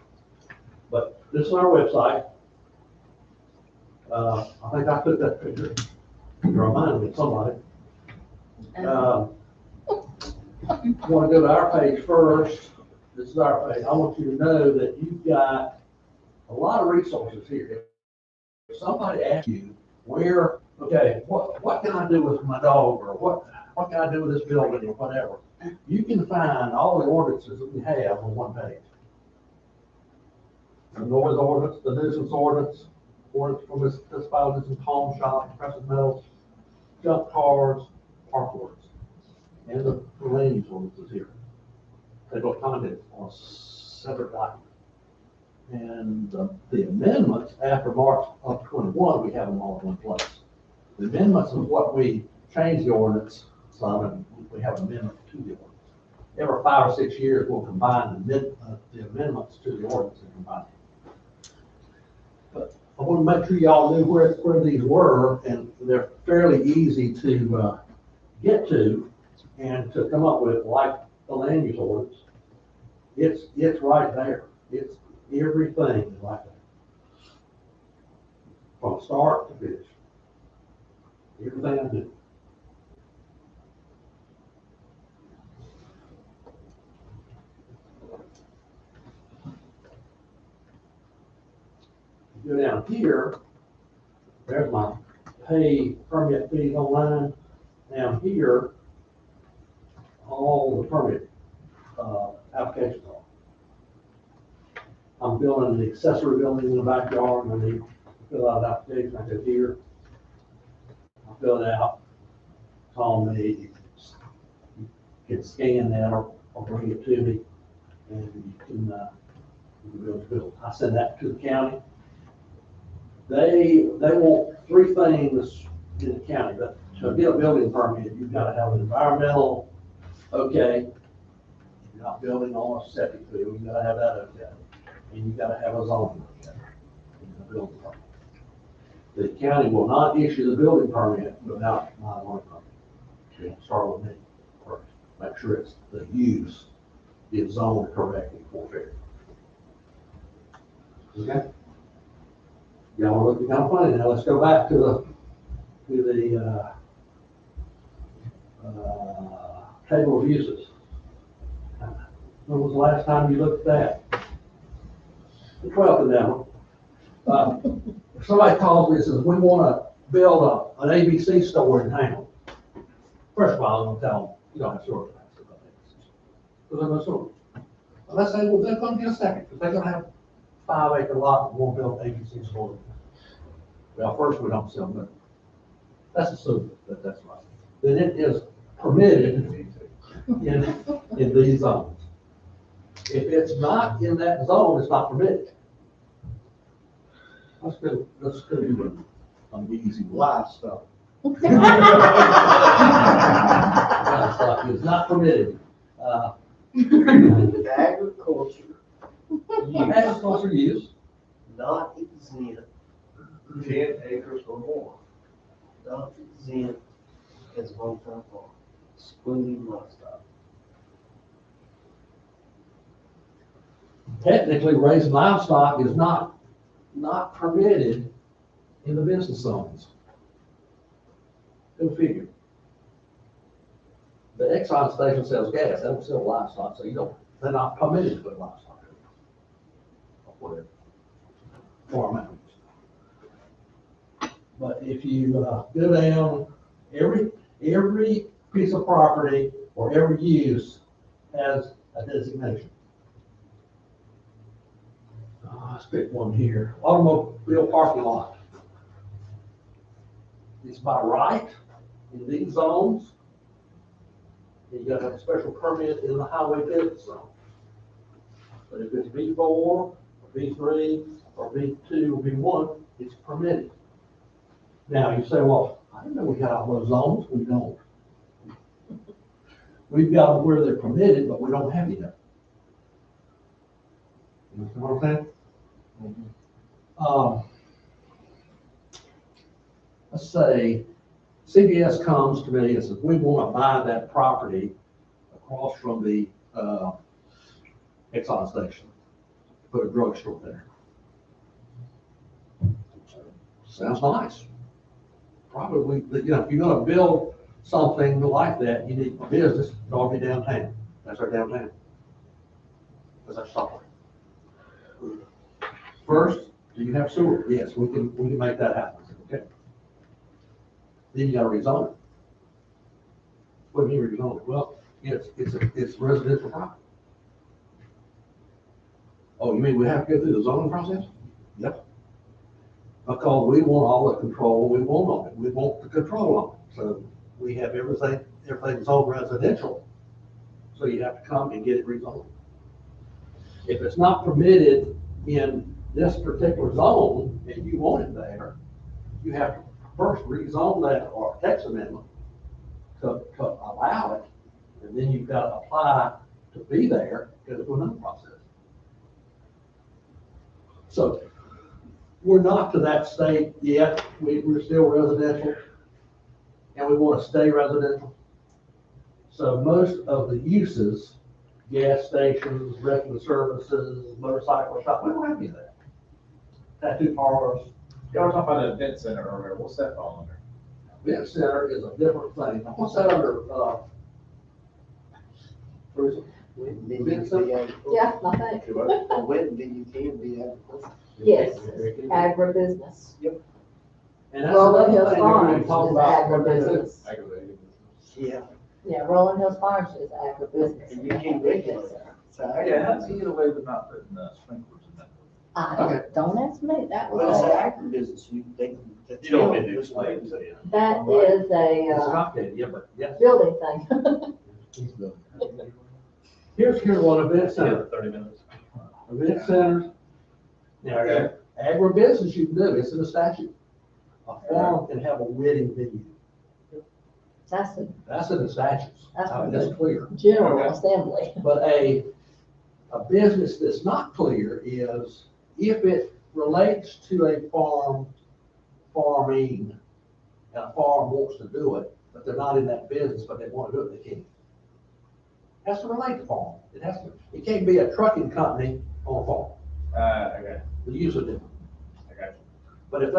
But this is our website. I think I put that picture, you reminded me of somebody. Want to go to our page first. This is our page. I want you to know that you've got a lot of resources here. If somebody asks you where, okay, what can I do with my dog, or what can I do with this building, or whatever, you can find all the ordinances that we have on one page. The noise ordinance, the nuisance ordinance, ordinance for municipalities and pawn shops, precious metals, junk cars, park ordinance, and the land use ordinances here. Table of contents on a separate document. And the amendments after March of 21, we have them all in one place. The amendments is what we change the ordinance, some, and we have amendments to the ordinance. Every 5 or 6 years, we'll combine the amendments to the ordinance and combine them. But I want to make sure y'all knew where these were, and they're fairly easy to get to and to come up with, like the land use ordinance. It's right there. It's everything is like that. From start to finish. Everything I do. Go down here, there's my pay permit fees online. Down here, all the permit, applications are. I'm building the accessory building in the backyard, and I need to fill out an application, I go here. I fill it out, call me, you can scan that or bring it to me, and you can build. I send that to the county. They want three things in the county, but to get a building permit, you've got to have an environmental, okay. You're not building on a septic field, you gotta have that okay. And you gotta have a zoning okay. In the building permit. The county will not issue the building permit without my zoning permit. You start with me first, make sure it's the use is zoned correctly for Fairview. Okay? Y'all looking kind of funny now. Let's go back to the table of uses. When was the last time you looked at that? The 12th amendment. If somebody calls me and says, we want to build an ABC store in town. First of all, I'm going to tell them, you don't have storage tanks. Because there's no storage. Unless they will, they're going to get a second, because they're going to have 5-acre lot and won't build ABC store. Well, first we don't sell them. That's assuming that that's right. Then it is permitted in these zones. If it's not in that zone, it's not permitted. Let's go do an easy livestock. Livestock is not permitted. Agriculture, Agriculture use, not exempt, 10 acres or more. not exempt as one-time farm, excluding livestock. technically raising livestock is not permitted in the business zones. Go figure. The Exxon station sells gas, they don't sell livestock, so they're not permitted to put livestock in. Or whatever. Farm animals. But if you go down, every piece of property or every use has a designation. Let's pick one here. Automobile parking lot. It's by right in these zones. You gotta have a special permit in the highway business zone. But if it's B4, or B3, or B2, or B1, it's permitted. Now, you say, well, I didn't know we got all those zones. We don't. We've got them where they're permitted, but we don't have any. You understand what I'm saying? Let's say CBS comes to me and says, we want to buy that property across from the Exxon station, put a drugstore there. Sounds nice. Probably, if you're going to build something like that, you need a business, it ought to be downtown. That's our downtown. That's our software. First, do you have sewer? Yes, we can make that happen. Okay. Then you got to rezone it. What do you mean rezone it? Well, it's residential property. Oh, you mean we have to go through the zoning process? Yep. Because we want all the control we want on it. We want the control on it. So we have everything's all residential. So you have to come and get it rezoned. If it's not permitted in this particular zone and you want it there, you have to first rezone that or text amendment to allow it, and then you've got to apply to be there, because it's another process. So we're not to that state yet. We're still residential, and we want to stay residential. So most of the uses, gas stations, rental services, motorcycle shop, we don't have any of that. Tattoo parlors. Y'all were talking about an event center earlier, what's that fall under? Event center is a different thing. Now, what's that under, tourism? When did you be agricultural? Yeah, I think, When did you can be agricultural? yes, agribusiness. And that's Rolling another Hills thing that we Farms is talk about what they do. agribusiness. Aggravated. Yeah. Yeah, Rolling Hills Farms is agribusiness. And you can't regulate it. So Okay, how do you get away with not putting sprinklers in that? Don't ask me, that But it's was, agribusiness, the You don't town need to was explain like- it. that is It's a, complicated, yeah, but yes. building thing. Here's what event center, 30 minutes. event centers. Now, agribusiness you can do, it's in the statute. A farm can have a wedding venue, That's the that's in the statutes, That's I mean, that's clear. general assembly. But a business that's not clear is if it relates to a farming, and a farm wants to do it, but they're not in that business, but they want to do it, they can. Has to relate to farm, it has to, it can't be a trucking company on a farm, Okay, they're usually different. I got you. But if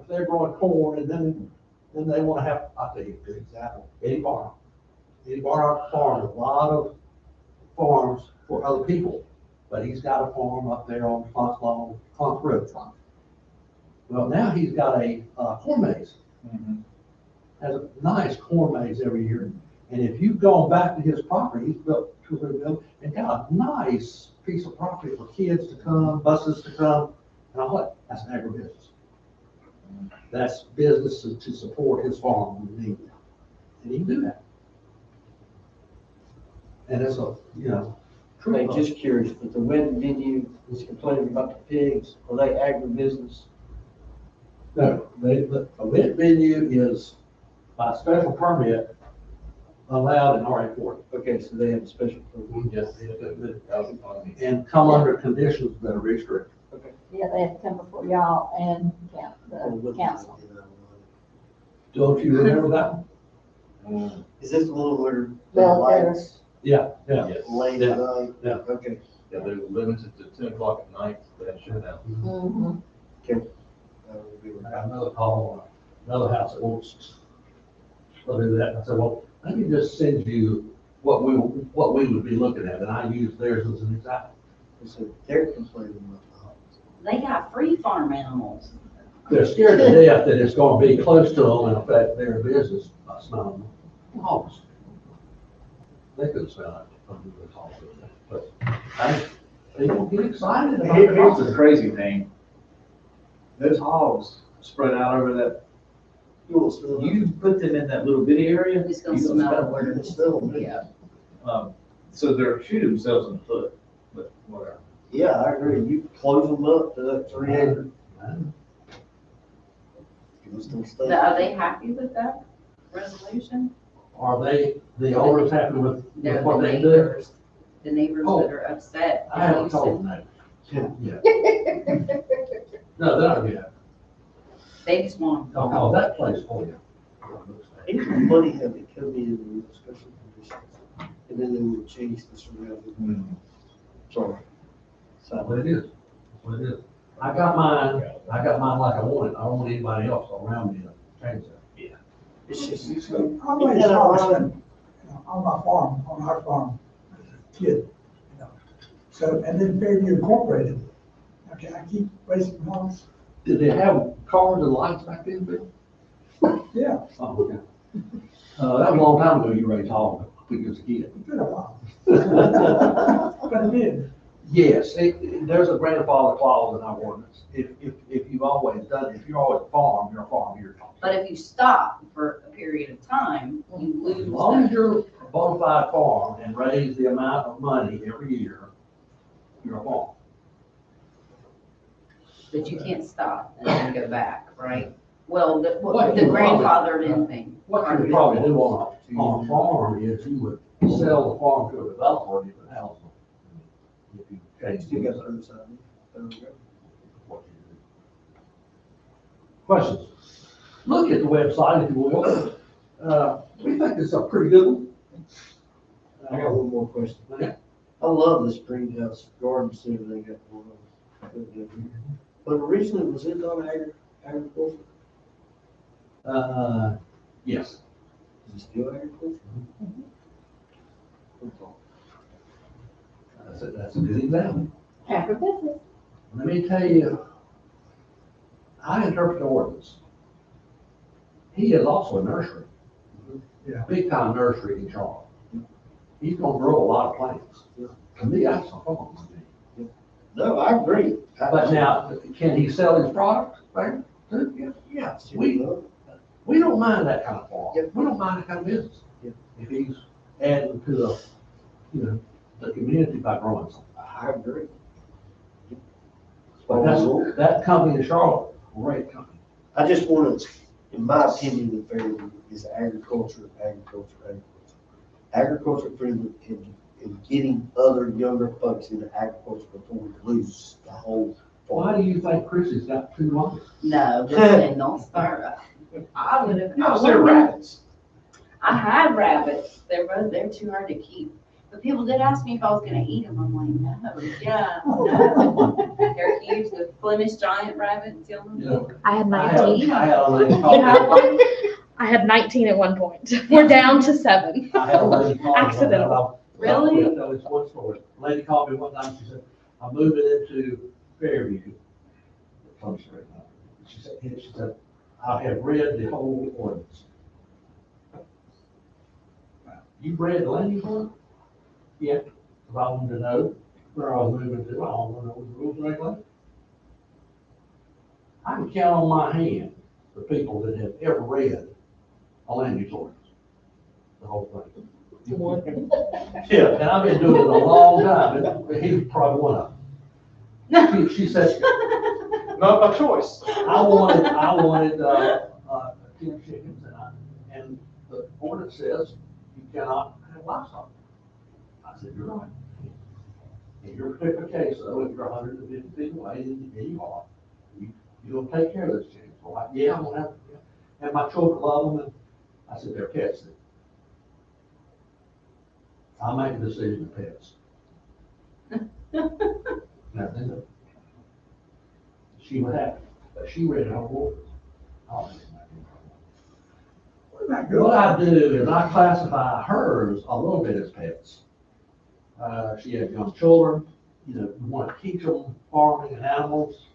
they're growing corn and then they want to have, I'll tell you a good example, Eddie Barnhart. Eddie Barnhart farms a lot of farms for other people, but he's got a farm up there on Clunk Road. Well, now he's got a corn maze, has a nice corn maze every year. And if you've gone back to his property, he's built 2 or 3 buildings and got a nice piece of property for kids to come, buses to come, and all that. That's an agribusiness. That's business to support his farm when needed. And he can do that. And it's a, Hey, just curious, but the wedding venue was complaining about the pigs, are they agribusiness? No, the event venue is by special permit allowed in RA 40. Okay, so they have a special permit. Yes. And come under conditions that are restricted. Yeah, they have to come before y'all and the council. Don't you remember that one? Is this the one where the Well, lights Yeah, yeah. Yes. late at night? Yeah. Okay. Yeah, they're limited to 10 o'clock at night, they have to shut down. Mhm. That would be I right. got another call, another house that wants to do that. I said, well, let me just send you what we would be looking at. And I use theirs as an example. So they're complaining about the hogs. They got free farm animals. They're scared to death that it's gonna be close to them and affect their business by smelling hogs. They could smell it from the hogs, but people get excited about Here's it. the crazy thing. Those hogs spread out over that, You will smell it. you put them in that little bitty area. It's gonna you smell them. weird. It's still, Yeah. So they're shooting themselves in the foot, but whatever. yeah, I agree. You close them up to that 300. Are they happy with that resolution? Are the owners happy with No, what the they do? neighbors, the neighbors Oh. that are upset. I haven't told them that. Yeah. No, they're not yet. They just want. I'll call that place for you. It's funny how they come in with special conditions, and then they will change the surrounding. Sorry. That's what it is. That's what it is. I got mine like I want it. I don't want anybody else around me to change that. It's just. I raised hogs on my farm, on our farm, as a kid, So, and then Fairview Incorporated. Okay, I keep raising hogs. Did they have cars and lights back then, Bill? Yeah, Oh, okay. That was a long time ago you raised hogs, I think as a kid. it's been a while. But it did. Yes, there's a grandfather clause in our ordinance. If you've always done it, if you're always a farm, you're a farm, you're a farm. But if you stop for a period of time, you lose As long as that. you're a bona fide farm and raise the amount of money every year, you're a farm. But you can't stop and then go back, right? Well, What the you grandfathered in thing. What you would probably do on a farm is you would sell the farm to a developer and you would house them. If you change Still got the the other side. There we go. what you do. Questions? Look at the website if you will. We think it's a pretty good one. I got one more question. Okay. I love this greenhouse garden center they got going on. But originally, was it on agriculture? Yes. Is it still agriculture? that's a good example. Agribusiness. Let me tell you, I interpret the ordinance. He is also a nursery. Yeah. Big time nursery in Charlotte. He's gonna grow a lot of plants. To me, that's a farm. No, I agree. But now, can he sell his product there? Yeah. Yeah. We don't mind that kind of farm. Yep. We don't mind that kind of business. Yep. If he's adding to the, you know, the community by growing something. I agree. But that company in Charlotte, great company. I just want to, in my opinion, the Fairview is agriculture, agriculture, agriculture. Agriculture friendly and getting other younger folks into agriculture before we lose the whole. Why do you think Chrissy's got 2 lots? No, listen, don't start. I would have. rabbits. I had rabbits. They're too hard to keep. But people did ask me if I was gonna eat them. I'm like, no, yeah, no. They're huge, the Flemish giant rabbits, you know? Yeah. I had I 19. had a lady You call have me. one? I had 19 at one point. We're down to 7. I had a lady call me. Accidental. Really? No, it's one story. A lady called me one time, she said, I'm moving into Fairview. Plum Street. She said, I have read the whole ordinance. You read the land use ordinance? Yeah, because I wanted to know where I was moving to, I want to know the rules and regulations. I can count on my hand the people that have ever read a land use ordinance, the whole thing. Yeah, and I've been doing it a long time, and he's probably one of them. She said, Not by choice. I wanted 10 chickens, and the ordinance says you cannot have livestock. I said, you're right. In your particular case, though, if you're 150 feet away, and you are, you'll take care of those chickens. Well, like, yeah, I'm gonna have, and my children love them, and I said, they're pets. I'll make a decision of pets. Nothing to. She would have, but she read her whole. What I do is I classify hers a little bit as pets. She has young children, you know, we want to teach them farming and animals.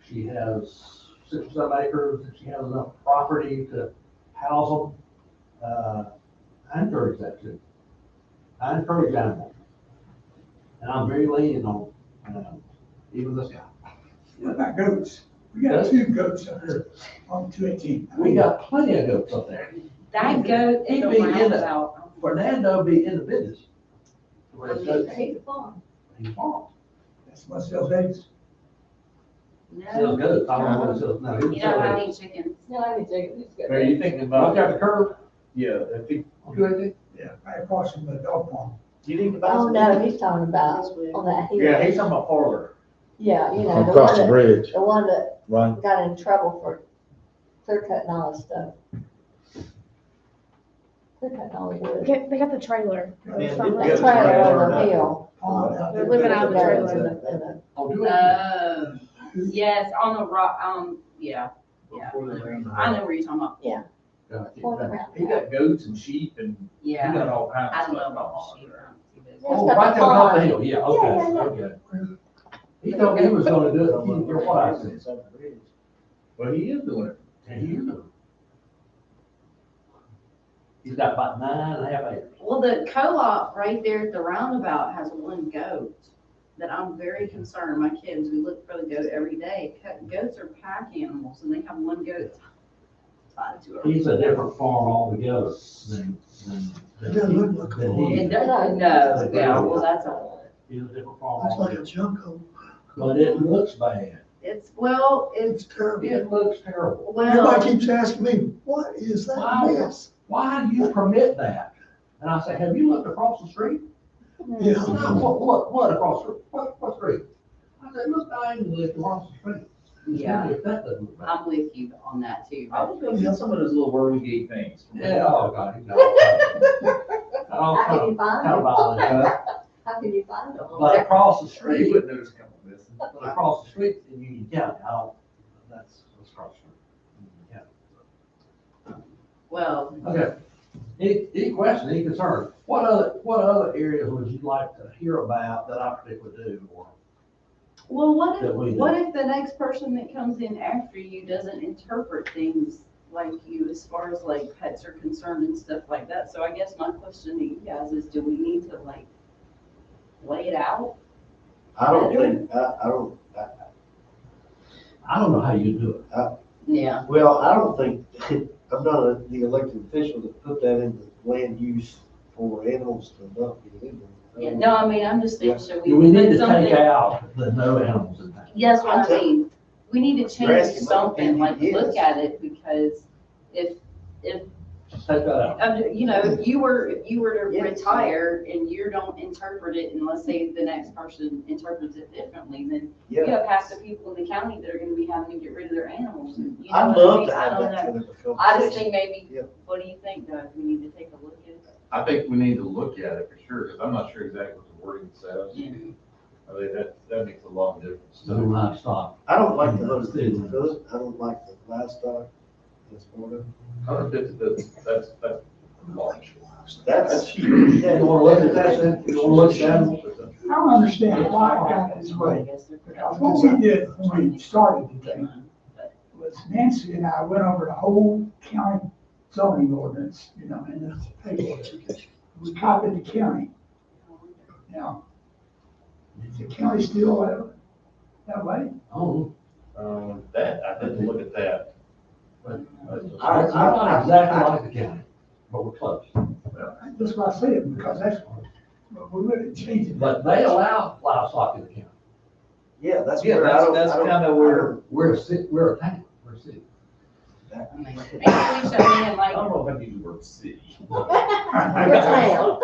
She has 6 or 7 acres, and she has enough property to house them. I encourage that too. I encourage animals. And I'm very lenient on even this guy. What about goats? We got 2 goats up here on 218. We got plenty of goats up there. That goat He'd is a be in the- roundabout. Fernando be in the business. Raise goats. He's a farm. He farms. That's what sells eggs. Sells No, goats. I don't know what it sells. No, he you doesn't don't sell have eggs. any chickens. No, I mean, it's good. Are you thinking Right about, there at the curb. yeah, I think, Yeah, right across from the dog farm. You need to buy Oh, some. no, he's talking about on that hill. yeah, he's talking about parlor. Yeah, you know, Across the bridge, the one that right? got in trouble for clear cutting all his stuff. Clear cutting all his wood. They got the trailer. Yeah, That Yeah, trailer on trailer, the hill. They're living out of the There, trailer. in the- Oh, do it. Yes, on the rock, yeah, I know where you're talking about. He got goats and sheep and he Yeah, got all kinds I of don't know stuff. about the sheep. Oh, right there on top of the hill, yeah, okay, okay. He told me he was gonna do it, he didn't care what I said, Well, he is doing it. and he is. He's got about 9.5 acres. Well, the co-op right there at the roundabout has 1 goat that I'm very concerned. My kids, we look for the goat every day. Goats are pack animals and they have 1 goat tied to it. He's a different farm altogether than doesn't look like a than farm. he It is. doesn't, no, yeah, well, that's a, He's a different farm Looks like a altogether. junk hole. But it looks bad. it's, well, it's, It's terrible. It looks terrible. well, Everybody keeps asking me, what is that Wow. mess? Why do you permit that? And I say, have you looked across the street? Yeah. What across the, what street? I said, look diagonally across the street. Yeah. If that doesn't look bad. I'm with you on that too. I was gonna get some of those little whirligig things. Yeah, oh, God. How can you find them? But How can you find them? across the You street, wouldn't notice a couple of this. but across the street in Union County, I don't, that's across the street. in Union Well, County. Okay, Any question, any concern? What other areas would you like to hear about that I particularly do, or? Well, what That we if, do. what if the next person that comes in after you doesn't interpret things like you as far as like pets are concerned and stuff like that? So I guess my question to you guys is, do we need to like lay it out? I don't think, I don't know how you do it. Yeah. well, I don't think, I'm not the elected official that put that in the land use for animals to not be illegal. Yeah, no, I mean, I'm just saying, should Do we we need put to something? take out the no animals in that? Yes, what I mean, we need to You're change asking my something, like, opinion, look yes. at it, because if, Just take that out. you know, if you were to Yes. retire and you don't interpret it, and let's say the next person interprets it differently, then you Yeah, have half the people in the county that are gonna be having to get rid of their animals. And you know I'd what I love mean? to I have don't that know. kind of a conversation. I just think maybe, Yeah. what do you think, Doug? We need to take a look at it. I think we need to look at it for sure, because I'm not sure exactly what the wording says. Yeah. I mean, that makes a lot of difference. No livestock. I don't like the 150 foot, I don't like the livestock, that's part of it. 150, that's large. That's huge. Yeah. You wanna look at that, then? You wanna look at that? I don't understand why I got this I way. guess they're- Because what we did when we started the thing was Nancy and I went over the whole county zoning ordinance, you know, and it's paper. We copied the county. Now, is the county still that way? Oh, That, I didn't look at that. But, it's not exactly like the county, but we're close. Well, that's what I said, because that's, but we really changed it. But they allow livestock in the county. Yeah, that's Yeah, where I don't. that's I don't- kinda I where- don't- We're a city, we're a town, we're a city. I mean, maybe we should, I mean, like, I don't know if I use the word city. We're town.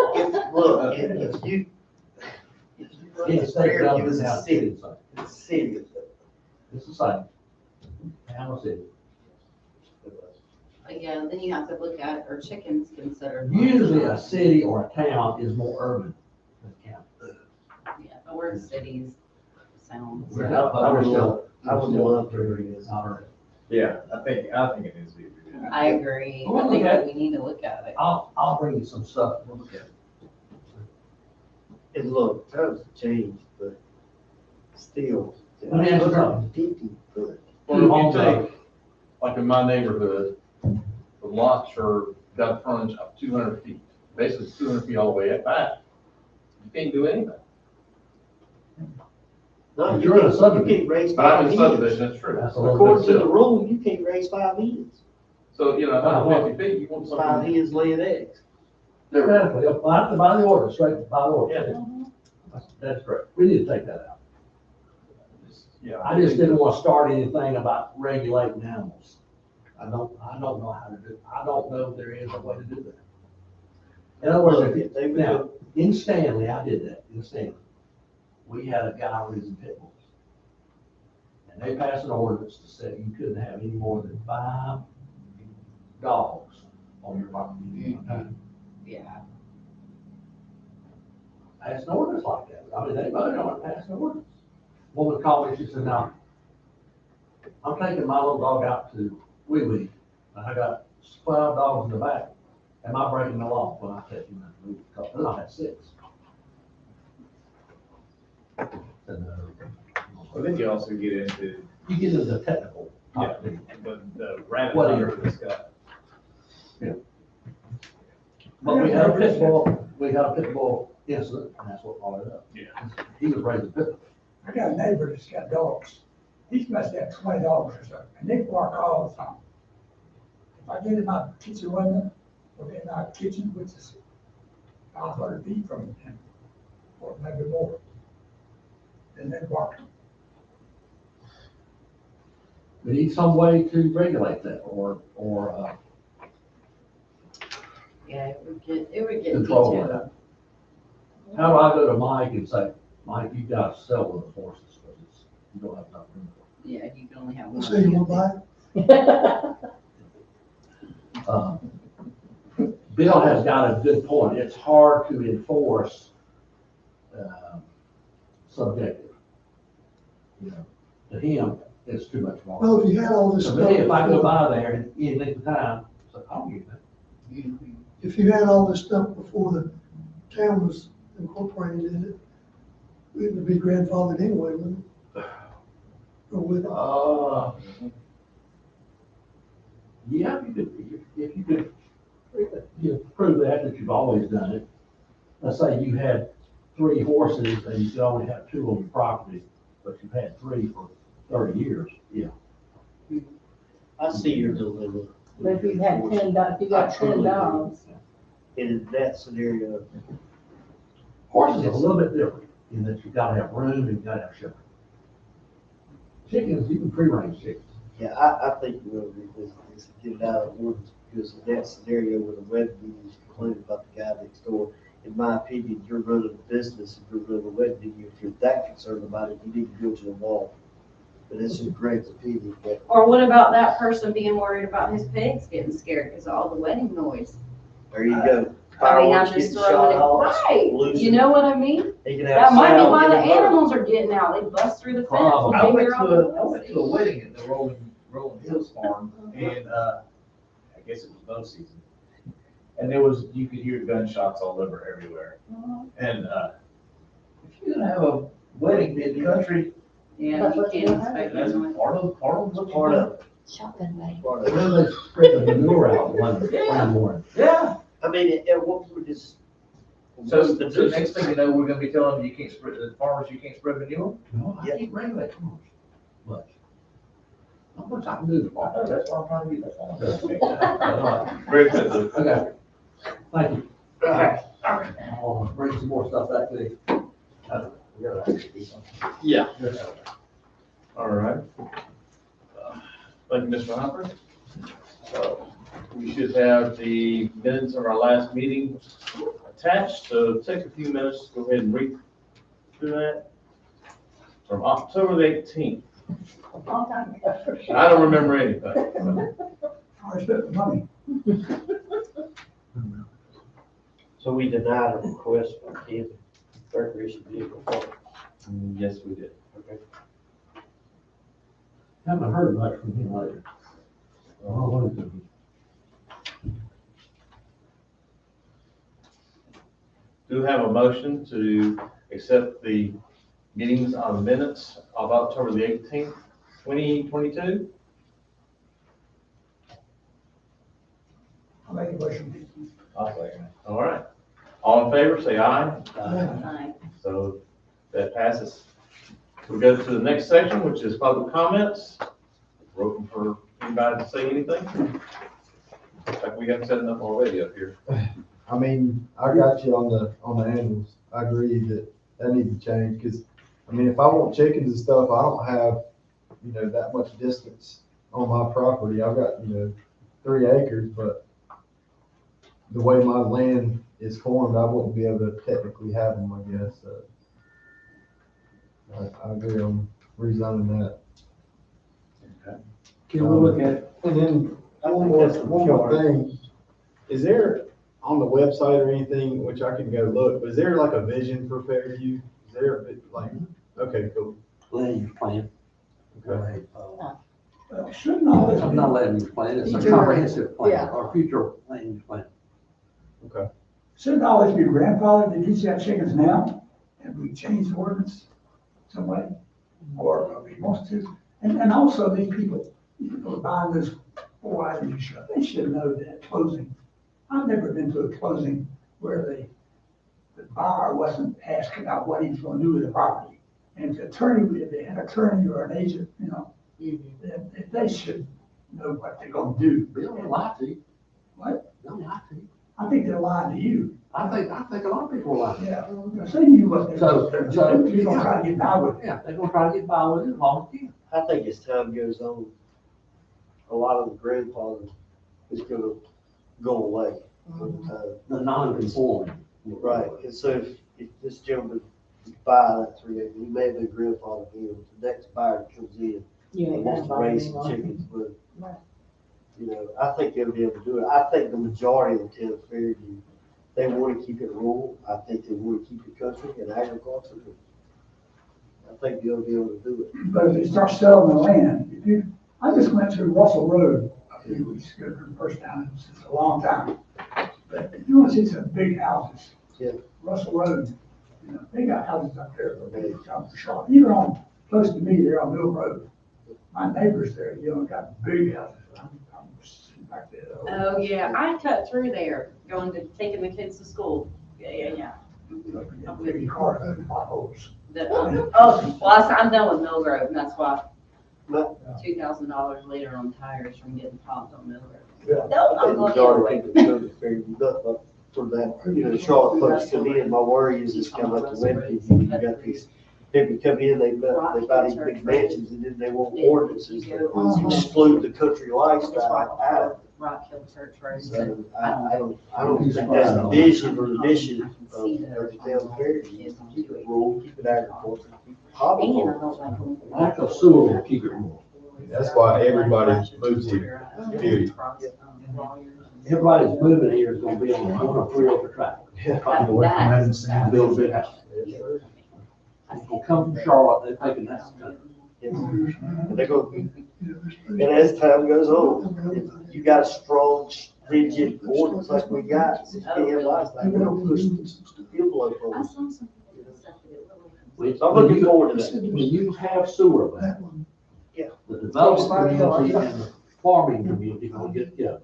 Look, if you. If you run It's this state Fairview government as a now, city, city, it's city. it's the same. Town or city. yeah, then you have to look at, are chickens considered? Usually a city or a town is more urban than a county. Yeah, the word cities sounds. We're not- but we're still- I would love to hear this. Not urban. Yeah, I think it needs to be. I agree. Well, I think okay. that we need to look at it. I'll bring you some stuff, we'll look at it. And look, times have changed, but still. Let me ask you something. 50 foot. Well, if you take, like in my neighborhood, the lots are got frontage of 200 feet, basically 200 feet all the way back. You can't do anything. No, You're in a you subdivision. can't raise But I'm five in hens. subdivision, that's true. That's a little According bit to the silly. rule, you can't raise 5 hens. So, you know, 150 feet, you want 5 something. hens laying eggs. Theoretically, by the order, straight by the order. That's correct. We need to take that out. Yeah. I just didn't want to start anything about regulating animals. I don't know how to do, I don't know if there is a way to do that. In other words, if They you- would now, in Stanley, I did that, in Stanley. We had a guy raising pit bulls. And they passed an ordinance that said you couldn't have any more than 5 dogs on your property at one time. Yeah. Passed an ordinance like that. I mean, they voted on it, passed an ordinance. Woman called me, she said, now, I'm taking my little dog out to wee wee, and I got 5 dogs in the back. Am I breaking the law when I take him out to wee wee? Because then I had 6. I said, no. Well, then you also get into, You get into the technical. yeah, the rabbit What hunter is- for this guy. But we had a pit bull incident, and that's what brought it up. Yeah. He was raising pit bulls. I got a neighbor that's got dogs. He must have 20 dogs or something, and they bark all the time. If I get in my kitchen window, or in our kitchen, which is 500 feet from him, or maybe more, then they bark. We need some way to regulate that, or, Yeah, it would get control detailed. that. How do I go to Mike and say, Mike, you gotta sell those horses, because you don't have enough room for Yeah, you can only have one. We'll see, you want to buy it? Bill has got a good point. It's hard to enforce, subjective. You know, to him, it's too much more. Well, if you had all this To stuff. me, if I go by there and any length of time, so I don't get that. if you had all this stuff before the town was incorporated in it, it would be grandfathered anyway, wouldn't it? Or would it? Yeah, you could, if you could, prove that you've always done it. Let's say you had 3 horses and you could only have 2 on your property, but you've had 3 for 30 years, yeah. I see your dilemma. But if you had if you got 10 dogs, In that scenario, Horses are a little bit different in that you've got to have room and you've got to have shelter. Chickens, you can free-range chickens. yeah, I think we'll revisit this and get it out of ordinance, because in that scenario where the web meeting is complaining about the guy next door, in my opinion, you're running a business, if you're running a web meeting, if you're that concerned about it, you need to go to the wall. But this is Greg's opinion, but Or what about that person being worried about his pigs getting scared because of all the wedding noise? there you go. I mean, I'm Fireworks just getting throwing shot it, off, right, losing. you know what I mean? They can have That might be sound why the in bird. animals are getting out, they bust through the fence. Probably. and I they went hear to all a, the I went noises. to a wedding at the Rolling Hills Farm, and, I guess it was bow season. And there was, you could hear gunshots all over everywhere. And, if you're gonna have a wedding in the country, Yeah, That's you what you can't want. expect that's noise. part of what Part you of it. Shopping, baby. Part And of it. then they spread the manure out one morning. Yeah. I mean, at what point is? So what's the next thing you know, we're gonna be telling them you can't spread, the farmers, you can't spread manure? No, I Yeah. can't regulate farmers much. Not much I can do to farm. That's why I'm trying to get that. Very good. Okay, thank you. I'll bring some more stuff back to you. Yeah. All right. Thank you, Mr. Hopper. So we should have the minutes of our last meeting attached, so take a few minutes to go ahead and read through that. From October the 18th. long time ago. I don't remember anything. I spent the money. So we denied a request for the recreation vehicle park. Yes, we did. Okay. Haven't heard much from him lately. Oh, what is it? Do have a motion to accept the meetings on minutes of October the 18th, 2022. I'll make a motion. All right. All in favor, say aye. Aye. So that passes. We go to the next section, which is public comments. We're open for anybody to say anything. Like we haven't said enough already up here. I mean, I got you on the animals. I agree that needs to change, because, I mean, if I want chickens and stuff, I don't have, that much distance on my property. I've got, 3 acres, but the way my land is formed, I wouldn't be able to technically have them, I guess. I agree on rezoning that. Can we look at, And then one more thing, is there on the website or anything, which I can go look, but is there like a vision for Fairview? Is there a bit like, okay, cool. land use plan? Okay. Well, shouldn't all this It's be, not a land use plan, it's a Future- comprehensive plan, yeah. or future land use plan. shouldn't all this be grandfathered, did you have chickens now? Have we changed the ordinance some way? Or are we supposed to? And also these people are buying this 4 items shop, they should know that closing. I've never been to a closing where the buyer wasn't asked about what he was gonna do with the property. And the attorney, if they had an attorney or an agent, then they should know what they're gonna do. They don't lie to you. What? They don't lie to you. I think they're lying to you. I think a lot of people are lying. Yeah, say you what they're So- gonna so- do. You're gonna try to get by with it. Yeah, they're gonna try to get by with it as long as they can. I think as time goes on, a lot of the grandfather is gonna go away over time. The non-conforming. Right, and so if this gentleman buy that 3 acres, he may have been grandfather in, the next buyer comes in You and ain't wants to gonna raise anymore. some chickens, but, Right. I think they'll be able to do it. I think the majority of the town of Fairview, they want to keep it rural. I think they want to keep the country and agriculture. I think they'll be able to do it. But if they start selling the land, I just went through Russell Road a few weeks ago for the first time, it's a long time. But if you wanna see some big houses. Yeah. Russell Road, you know, they got houses up there, but they come for shop, even on, close to me, they're on Mill Road. My neighbors there, you know, got big houses, I'm sitting back there. Oh, yeah, I cut through there, taking the kids to school. Yeah. I'm with Big you. car, potholes. I'm done with Mill Grove, and that's why But- $2,000 later on tires from getting popped on Mill Grove. Yeah. No, I'm going the other way. But for that, you know, Charlotte folks come in, my worry is it's kind of like the Webkids, you got these, people come in, they buy these big mansions, and then they want ordinances that exclude the country lifestyle out of it. Rock Hill Church Road. So I don't think that's the vision or the mission of the town of Fairview, keep it rural, keep it agriculture, keep it hobby. And I don't like them. Lack of sewer will keep it rural. That's why everybody moves here, period. Everybody's moving here is gonna be on a 1 or 3 track. Find a way to manage and build a big house. People come from Charlotte, they're thinking that's the country. And they're going, and as time goes on, if you got a strong, rigid ordinance like we got, it's damn lifestyle, we're gonna push the envelope I over. saw some stuff that it So I'm looking forward to that. When you have sewer, That one. the development community and the farming community gonna get together.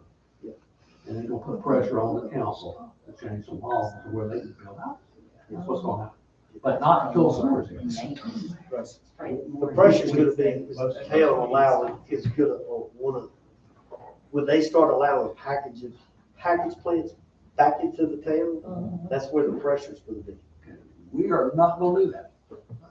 And they're gonna put pressure on the council to change some laws to where they can build houses. That's what's gonna happen. But not until sewers here. The pressure's gonna be, is the town allowing, is gonna, when they start allowing package plants back into the town, that's where the pressure's gonna be. We are not gonna do that.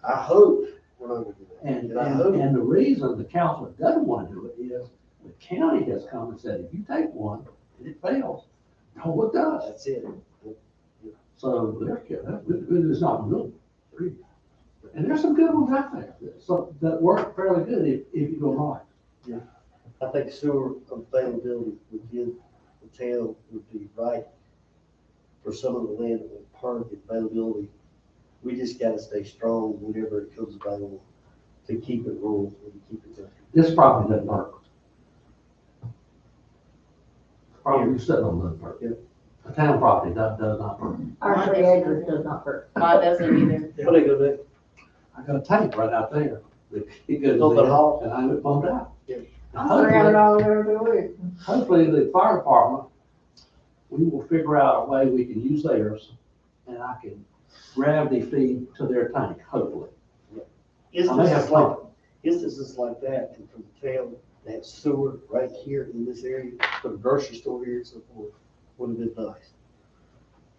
I hope we're not gonna do that. And, I hope. and the reason the council doesn't wanna do it is the county has come and said, if you take one and it fails, no, it does. That's it. So it's not good. And there's some good ones out there, that work fairly good if you go right. I think sewer availability would give the town would be right for some of the land that would permit availability. We just gotta stay strong whenever it comes available to keep it rural and to keep it. This property doesn't work. Property you're sitting on doesn't work. A town property does not work. Our 3 acres does not hurt. Mine doesn't either. What are they gonna do? I got a tank right out there. It goes Open in hall. and I get pumped out. Yeah. I'm surrounded all over the week. Hopefully the fire department, we will figure out a way we can use theirs and I can gravity feed to their tank, hopefully. Instances like that, and from the town, they have sewer right here in this area, put a grocery store here and so forth, would have been nice.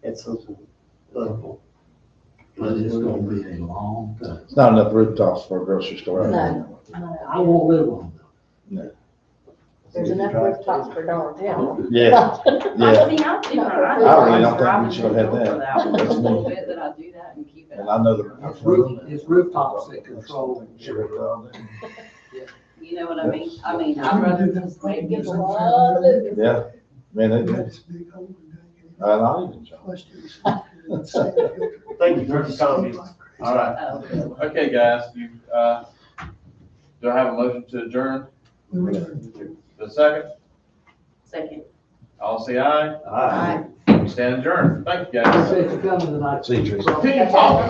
At some point. But it's gonna be a long time. It's not enough rooftops for a grocery store. No, I won't live on them. there's enough rooftops for Dollar General. Yeah, I yeah, mean, I do. I really don't think we should have had that. That's a little bit that I do that and keep it. and I know It's rooftops that control. You know what I mean? I'd rather just make it. Yeah, man, That's a big hole in not even. Thank you for your comments. All right. Okay, guys, do I have a motion to adjourn? The second? Second. All say aye. Aye. We stand adjourned. Thank you, guys. Appreciate you coming tonight. See you, Teresa. Continue talking.